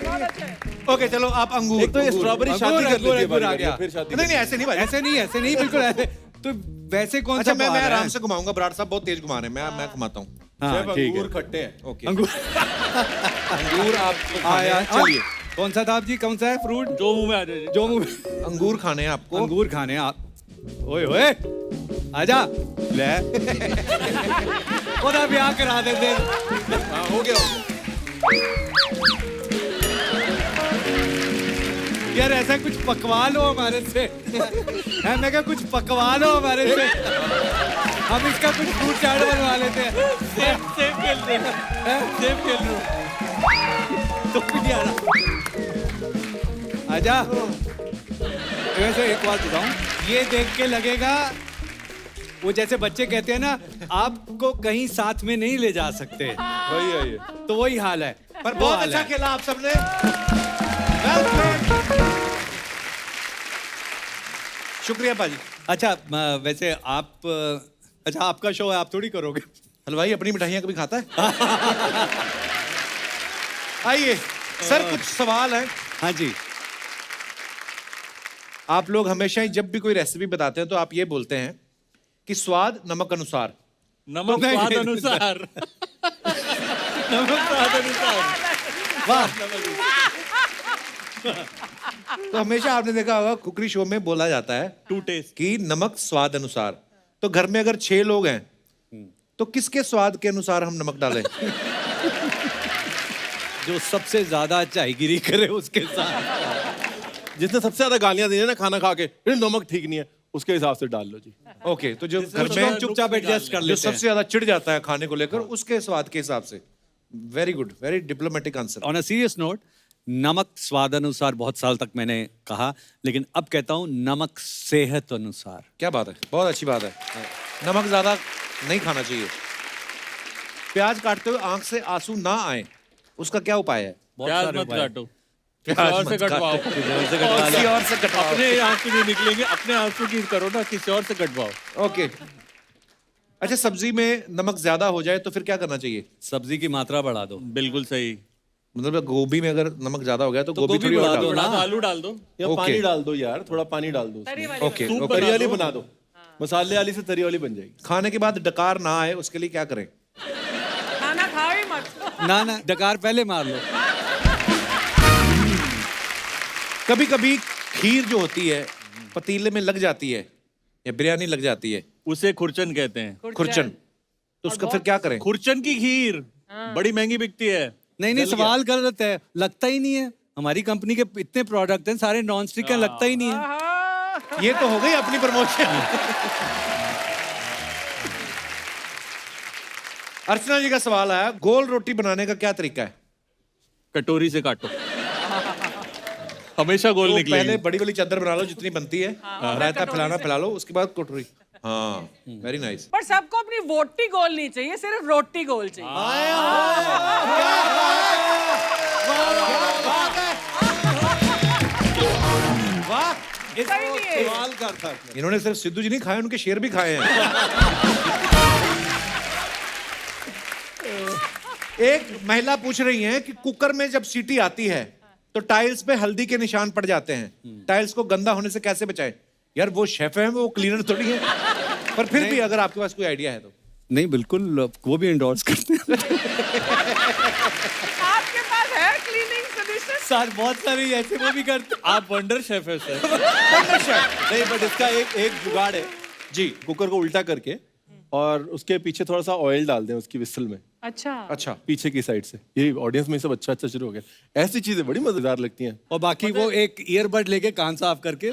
बहुत अच्छे। ओके चलो आप अंगूर। एक तो ये स्ट्रॉबेरी शादी कर लेती है अंगूर आ बारी-बारी, गया। फिर शादी नहीं नहीं ऐसे नहीं भाई। ऐसे नहीं बिल्कुल ऐसे। तो वैसे कौन अच्छा सा मैं बार है? आराम से घुमाऊंगा, बराड़ साहब बहुत तेज घुमा रहे हैं, मैं घुमाता हूँ। हाँ शेफ ठीक है। अंगूर खट्टे हैं। ओके अंगूर अंगूर आपको खाने आया हैं, चलिए। कौन सा था आप जी, कौन सा है फ्रूट जो मुंह में आ जाए। जो मुंह में- अंगूर खाने हैं आपको। अंगूर खाने हैं आप। ओए ओए आजा ले। ओदा ब्याह करा देते। हाँ हो गया। यार ऐसा कुछ पकवा लो हमारे से। है मैं क्या, कुछ पकवा लो हमारे से, हम इसका कुछ फ्रूट चाट बनवा लेते हैं। सेब खेल रहे हैं, सेब खेल रहे हैं। तो भी नहीं आ रहा। आजा। वैसे एक बात बताऊं, ये देख के लगेगा वो जैसे बच्चे कहते हैं ना, आपको कहीं साथ में नहीं ले जा सकते, वही है ये। तो वही हाल है। पर वो बहुत हाल अच्छा है। खेला आप सबने। Well played। शुक्रिया पाजी। अच्छा वैसे आप अच्छा आपका शो है, आप थोड़ी करोगे। हलवाई अपनी मिठाइयाँ कभी खाता है? आइए सर, कुछ सवाल है। हाँ जी। आप लोग हमेशा ही जब भी कोई रेसिपी बताते हैं तो आप ये बोलते हैं कि स्वाद नमक अनुसार। नमक नहीं, स्वाद नहीं, अनुसार। नमक स्वाद अनुसार। वाह। तो हमेशा आपने देखा होगा कुकरी शो में बोला जाता है टू टेस्ट। कि नमक स्वाद अनुसार। तो घर में अगर 6 लोग हैं तो किसके स्वाद के अनुसार हम नमक डालें? जो सबसे ज्यादा चायगिरी करे उसके साथ। जिसने सबसे ज्यादा गालियां दी है ना खाना खा के, "ये नमक ठीक नहीं है", उसके हिसाब से डाल लो जी। ओके, तो जो घर कुछ में लोग चुपचाप एडजस्ट कर जो लेते सबसे हैं। ज्यादा चिढ़ जाता है खाने को लेकर, उसके स्वाद के हिसाब से। Very good, very diplomatic answer. On a serious note, नमक स्वाद अनुसार बहुत साल तक मैंने कहा, लेकिन अब कहता हूँ नमक सेहत अनुसार। क्या बात है, बहुत अच्छी बात है। नमक ज्यादा नहीं खाना चाहिए। प्याज काटते हुए आंख से आंसू ना आए, उसका क्या उपाय है? बहुत प्याज सारे मत उपाय। काटो। किसी और से कटवाओ किसी और से कटवाओ। अपने आंसू नहीं निकलेंगे, अपने आंसू की करो ना, किसी और से कटवाओ। ओके, अच्छा सब्जी में नमक ज्यादा हो जाए तो फिर क्या करना चाहिए? सब्जी की मात्रा बढ़ा दो। बिल्कुल सही। मतलब गोभी में अगर नमक ज्यादा हो गया तो गोभी गोभी थोड़ी और बढ़ा डालो। दो ना। आलू डाल दो। या Okay. पानी डाल दो यार, थोड़ा पानी डाल दो तरी उसमें। वाली ओके सूप ओके। बना तरी वाली दो। बना दो, मसाले वाली से तरी वाली बन जाएगी। खाने के बाद डकार ना आए उसके लिए क्या करें? खाना खाओ ही मत। ना ना, डकार पहले मार लो। कभी कभी खीर जो होती है पतीले में लग जाती है या बिरयानी लग जाती है, उसे खुरचन कहते हैं। खुरचन, तो उसका फिर क्या करें? खुरचन की खीर बड़ी महंगी बिकती है। नहीं नहीं, सवाल गलत है, लगता ही नहीं है। हमारी कंपनी के इतने प्रोडक्ट हैं सारे नॉन स्टिक का, लगता ही नहीं है। ये तो हो गई अपनी प्रमोशन। अर्चना जी का सवाल आया, गोल रोटी बनाने का क्या तरीका है? कटोरी से काटो, हमेशा गोल तो निकलेगी। पहले बड़ी वाली चादर बना लो जितनी बनती है, रायता फैलाना फैला लो, उसके बाद कटोरी। हाँ, वेरी नाइस। पर सबको अपनी वोटी गोल नहीं चाहिए, सिर्फ रोटी गोल चाहिए। वाह, सही नहीं है। सवाल करता है। इन्होंने सिर्फ सिद्धू जी नहीं खाए, उनके शेर भी खाए हैं। एक महिला पूछ रही है कि कुकर में जब सीटी आती है तो टाइल्स पे हल्दी के निशान पड़ जाते हैं, टाइल्स को गंदा होने से कैसे बचाएं? यार वो शेफ है, वो क्लीनर थोड़ी है। पर फिर भी अगर आपके पास कोई आइडिया है तो। नहीं बिल्कुल, वो भी एंडोर्स करते हैं। आपके पास है क्लीनिंग सॉल्यूशन? साथ बहुत सारे ऐसे वो भी करते हैं। आप वंडर शेफ है सर। नहीं, बट इसका एक जुगाड़ है जी, कुकर को उल्टा करके और उसके पीछे थोड़ा सा ऑयल डाल दें उसकी विसल में, अच्छा। अच्छा, पीछे की साइड से। ये ऑडियंस में सब अच्छा अच्छा शुरू हो गया। ऐसी चीजें बड़ी मजेदार लगती हैं। और बाकी वो एक ईयरबड लेके कान साफ करके।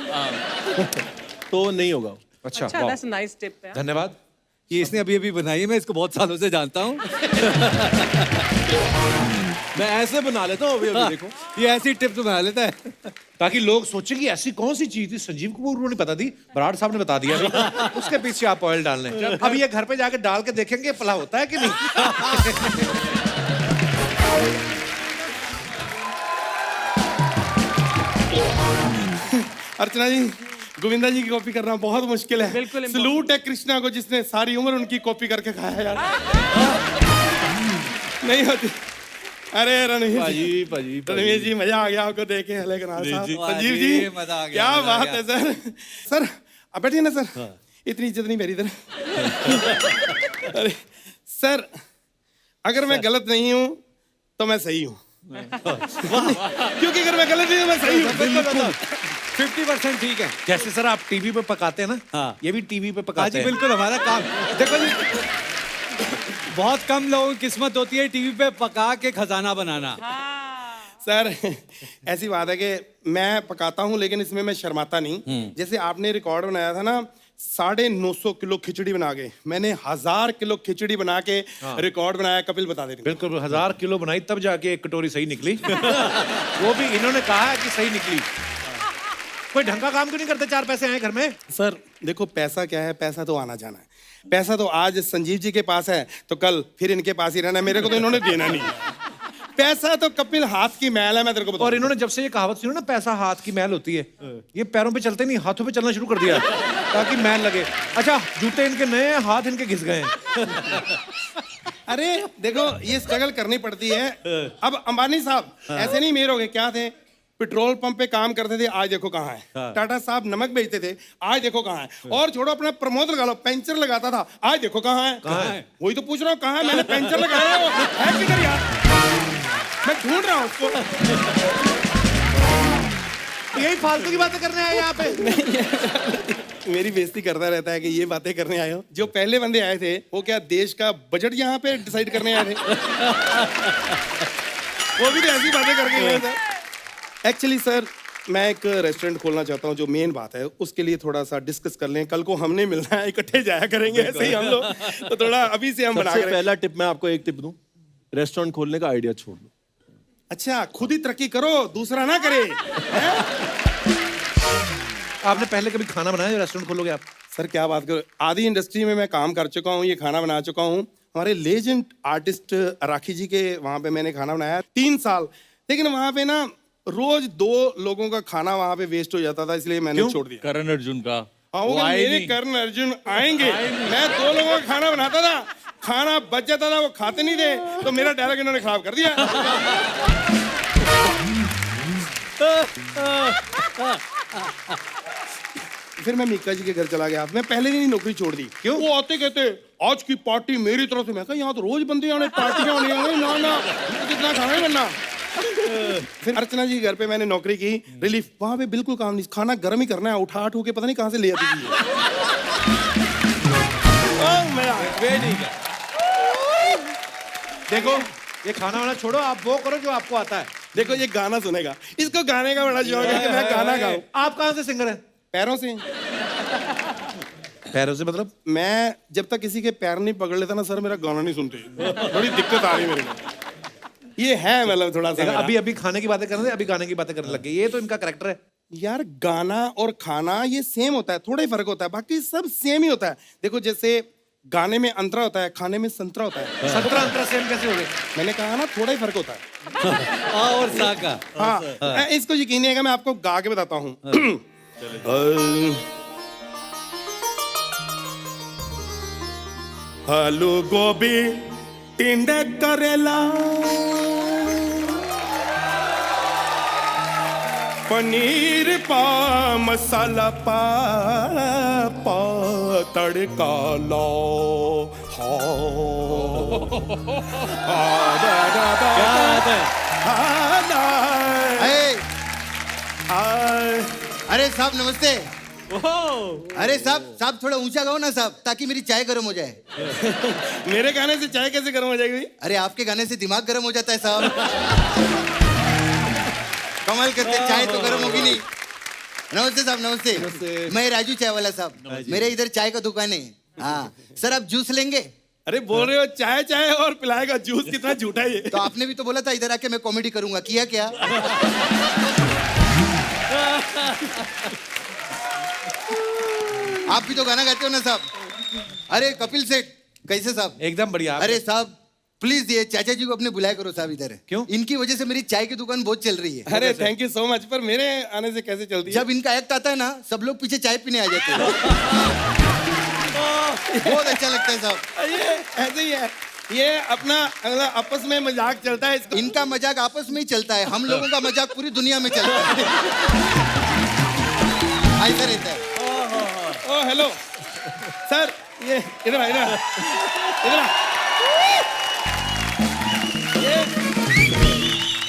तो नहीं होगा। अच्छा, अच्छा, वाह, दैट्स नाइस टिप है। धन्यवाद। ये इसने अभी अभी बनाई है, मैं इसको बहुत सालों से जानता हूँ। मैं ऐसे बना लेता हूँ अभी अभी, देखो। ये ऐसी टिप्स बना लेता है। ताकि लोग सोचें कि ऐसी कौन सी चीज थी, संजीव कपूर को नहीं पता थी, बराड़ साहब ने बता दिया अभी। उसके पीछे आप ऑयल डाल लें। अब ये घर पे जाके डाल के देखेंगे भला होता है कि नहीं। अर्चना जी, गोविंदा जी की कॉपी करना बहुत मुश्किल है। बिल्कुल सलूट है कृष्णा को जिसने सारी उम्र उनकी कॉपी करके खाया यार। नहीं होती। अरे रणवीर जी, रणवीर जी मजा आ गया आपको देख के। हले कनाल साहब, संजीव जी, वाह, मजा आ गया, क्या मजा आ बात गया। है सर। सर आप बैठिए ना सर, इतनी इज्जत नहीं मेरी इधर। अरे सर, अगर मैं गलत नहीं हूँ तो मैं सही हूँ। क्योंकि अगर मैं गलत नहीं हूँ मैं सही हूँ। 50% ठीक है। जैसे सर आप टीवी पे पकाते हैं ना, हाँ। ये भी टीवी पे हाँ पकाते जी हैं। बिल्कुल, हमारा काम। देखो जी, बहुत कम लोगों की किस्मत होती है टीवी पे पका के खजाना बनाना। सर ऐसी बात है कि मैं पकाता हूँ लेकिन इसमें मैं शर्माता नहीं। जैसे आपने रिकॉर्ड बनाया था ना 950 किलो खिचड़ी बना के, मैंने 1000 किलो खिचड़ी बना के रिकॉर्ड बनाया। कपिल बता दे। बिल्कुल, 1000 किलो बनाई तब जाके एक कटोरी सही निकली। वो भी इन्होंने कहा है कि सही निकली। कोई ढंग का काम क्यों नहीं करते? 4 पैसे आए घर में। सर देखो पैसा क्या है, पैसा तो आना जाना है। पैसा तो आज संजीव जी के पास है तो कल फिर इनके पास ही रहना है। मेरे को तो इन्होंने देना नहीं है। पैसा तो कपिल हाथ की मैल है, मैं तेरे को बताऊं। और इन्होंने जब से ये कहावत सुनी ना, पैसा हाथ की मैल होती है, ये पैरों पे चलते नहीं, हाथों पे चलना शुरू कर दिया ताकि मैल लगे। अच्छा, जूते इनके नए हैं, हाथ इनके घिस गए हैं। अरे देखो ये स्ट्रगल करनी पड़ती है। अब अंबानी साहब ऐसे नहीं मेर हो गए, क्या थे, पेट्रोल पंप पे काम करते थे, आज देखो कहाँ है। टाटा साहब नमक बेचते थे, आज देखो कहाँ है। और छोड़ो अपना प्रमोद लगा लो, पेंचर लगाता था, आज देखो कहाँ है। कहाँ है? वही तो पूछ रहा हूँ, कहाँ है? मैंने पेंचर लगाया है किधर यार, मैं ढूंढ रहा हूँ उसको। यही फालतू की बातें करने आए यहाँ पे। मेरी बेइज्जती करता रहता है कि ये बातें करने आए हो। जो पहले बंदे आए थे वो क्या देश का बजट यहाँ पे डिसाइड करने आए थे? वो भी तो ऐसी बातें करके गए थे। एक्चुअली सर मैं एक रेस्टोरेंट खोलना चाहता हूँ, जो मेन बात है उसके लिए थोड़ा सा डिस्कस कर लें। कल को हमने मिलना है, इकट्ठे जाया करेंगे ऐसे ही हम लोग, तो थोड़ा अभी से हम बना सबसे करें। पहला टिप मैं आपको एक टिप दूं, रेस्टोरेंट खोलने का आइडिया छोड़ दो। अच्छा, खुद ही तरक्की करो, दूसरा ना करे। आपने पहले कभी खाना बनाया रेस्टोरेंट खोलोगे आप? सर क्या बात करो, आदि इंडस्ट्री में मैं काम कर चुका हूँ, ये खाना बना चुका हूँ। हमारे लेजेंड आर्टिस्ट राखी जी के वहाँ पे मैंने खाना बनाया 3 साल। लेकिन वहाँ पे ना रोज 2 लोगों का खाना वहां पे वेस्ट हो जाता था, इसलिए मैंने छोड़ दिया। करण अर्जुन का हाँ, वो वो आए मेरे नहीं। कर्ण अर्जुन आएंगे, मैं 2 लोगों का खाना बनाता था, खाना बच जाता था, वो खाते नहीं थे, तो मेरा डायलॉग इन्होंने खराब कर दिया। फिर मैं मीका जी के घर चला गया, मैं पहले दिन ही नौकरी छोड़ दी। क्यों? वो आते कहते आज की पार्टी मेरी तरफ से। मैं कहा यहाँ तो रोज बंदे आने, पार्टियां होनी है, ना ना कितना खाना ही बनना। फिर अर्चना जी के घर पे मैंने नौकरी की, रिलीफ। वहां पे बिल्कुल काम नहीं, खाना गर्म ही करना है, उठा के पता नहीं कहाँ से ले आती थी। देखो ये खाना वाना छोड़ो, आप वो करो जो आपको आता है। देखो ये गाना सुनेगा, इसको गाने का बड़ा शौक है कि मैं गाना गाऊं। आप कहाँ से सिंगर हैं? पैरों से। पैरों से मतलब? मैं जब तक किसी के पैर नहीं पकड़ लेता ना सर, मेरा गाना नहीं सुनते, बड़ी दिक्कत आ रही मेरे को। ये है मतलब थोड़ा सा मेरा। अभी अभी खाने की बातें कर रहे थे, अभी गाने की बातें करने लग गए। ये तो इनका कैरेक्टर है यार। गाना और खाना ये सेम होता है, थोड़ा ही फर्क होता है, बाकी सब सेम ही होता है। देखो जैसे गाने में अंतरा होता है, खाने में संतरा होता है। संतरा अंतरा सेम कैसे हो गए? मैंने कहा ना थोड़ा ही फर्क होता है। आ और सा का। हाँ, इसको यकीन नहीं है, मैं आपको गा के बताता हूँ। आलू गोभी टिंडे करेला पनीर पा मसाला पा तड़का लो। अरे साहब नमस्ते। अरे साहब थोड़ा ऊंचा गाओ ना साहब, ताकि मेरी चाय गर्म हो जाए। मेरे गाने से चाय कैसे गर्म हो जाएगी? अरे आपके गाने से दिमाग गर्म हो जाता है साहब। कमाल करते, चाय तो गर्म होगी नहीं। नमस्ते साहब, नमस्ते। मैं राजू चाय वाला साहब, मेरे इधर चाय का दुकान है। हाँ सर, आप जूस लेंगे? अरे बोल रहे हो चाय चाय और पिलाएगा जूस, कितना झूठा है ये। तो आपने भी तो बोला था इधर आके मैं कॉमेडी करूंगा, किया क्या? आप भी तो गाना गाते हो ना साहब। अरे कपिल सेठ कैसे साहब? एकदम बढ़िया। अरे साहब प्लीज ये चाचा जी को अपने बुलाया करो साहब इधर। क्यों? इनकी वजह से मेरी चाय की दुकान बहुत चल रही है। अरे थैंक यू सो मच, पर मेरे आने से कैसे चलती है? जब इनका एक्ट आता है ना, सब लोग पीछे चाय पीने आ जाते हैं। बहुत अच्छा लगता है साहब। ये ऐसे ही है, ये अपना आपस में मजाक चलता है इसका। इनका मजाक आपस में ही चलता है, हम लोगों का मजाक पूरी दुनिया में चलता है। ऐसा रहता है। ओ हेलो सर, ये इधर आ, इधर आ।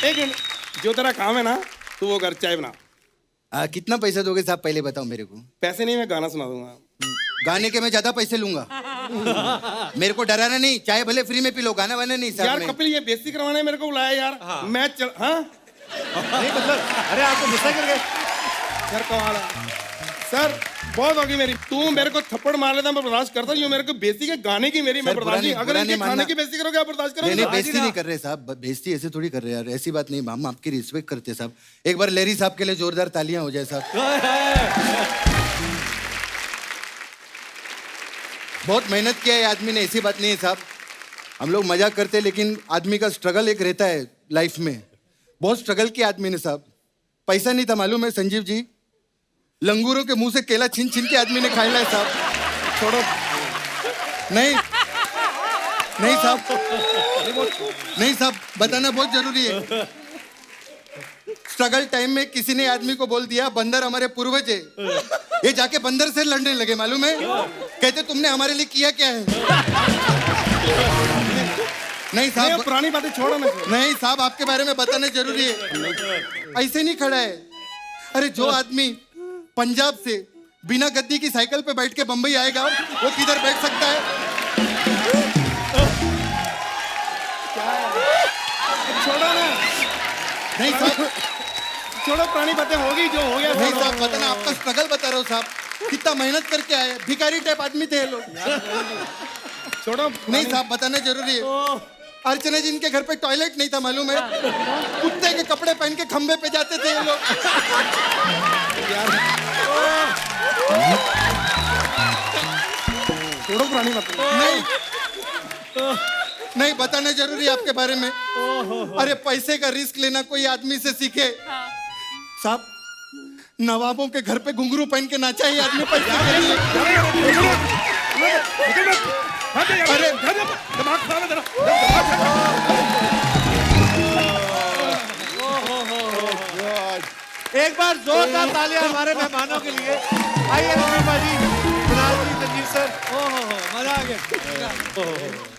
एक मिनट, जो तेरा काम है ना तू वो कर, चाय बना। कितना पैसा दोगे साहब पहले बताओ मेरे को। पैसे नहीं, मैं गाना सुना दूंगा। गाने के मैं ज्यादा पैसे लूंगा। मेरे को डराना नहीं, चाय भले फ्री में पी लो, गाना वाना नहीं साहब। यार कपिल, ये बेइज्जती करवाने मेरे को बुलाया यार। हाँ। मैं चल। हाँ नहीं मतलब, अरे आपको गुस्सा कर गए सर, कमाल है सर, बहुत होगी मेरी। तू मेरे को थप्पड़ मार लेता मैं बर्दाश्त करता हूँ, मेरे को बेइज्जती के गाने की मेरी मैं सर, बर्दाश्त नहीं। बुरा अगर नहीं इनके मानना। खाने की बेइज्जती करोगे आप बर्दाश्त करोगे? नहीं बेइज्जती नहीं कर रहे साहब, बेइज्जती ऐसे थोड़ी कर रहे यार, ऐसी बात नहीं। हम आपकी रिस्पेक्ट करते हैं साहब। एक बार लेरी साहब के लिए जोरदार तालियां हो जाए साहब। बहुत मेहनत किया है आदमी ने, ऐसी बात नहीं है साहब। हम लोग मजाक करते हैं, लेकिन आदमी का स्ट्रगल एक रहता है लाइफ में। बहुत स्ट्रगल किया आदमी ने साहब। पैसा नहीं था मालूम है संजीव जी, लंगूरों के मुंह से केला छीन छीन के आदमी ने खाया है साहब। छोड़ो, नहीं नहीं साहब, नहीं साहब, बताना बहुत जरूरी है। स्ट्रगल टाइम में किसी ने आदमी को बोल दिया बंदर हमारे पूर्वज है। ये जाके बंदर से लड़ने लगे मालूम है। कहते तुमने हमारे लिए किया क्या है? नहीं साहब, पुरानी बातें छोड़ो ना। नहीं साहब, आपके बारे में बताना जरूरी है। ऐसे नहीं खड़ा है। अरे जो आदमी पंजाब से बिना गद्दी की साइकिल पे बैठ के बंबई आएगा, वो किधर बैठ सकता है? छोड़ो ना। नहीं साहब, छोड़ो, पुरानी बातें होगी, जो हो गया नहीं साहब, बताना आपका स्ट्रगल बता रहा हूँ साहब। कितना मेहनत करके आए, भिखारी टाइप आदमी थे ये लोग। छोड़ो। नहीं साहब, बताना जरूरी है। अर्चना जी इनके घर पे टॉयलेट नहीं था मालूम है। कुत्ते के कपड़े पहन के खंबे पे जाते थे ये लोग। छोड़ो पुरानी बातें। नहीं नहीं, बताना जरूरी है आपके बारे में। अरे पैसे का रिस्क लेना कोई आदमी से सीखे, साहब नवाबों के घर पे घुंघरू पहन के नाचा ये आदमी पैसे के लिए। अरे दिमाग खराब है तेरा। एक बार जोरदार तालियां हमारे मेहमानों के लिए। आइए रफीक भाजी, कुणाल जी, तंजीर सर। मजा आ गया।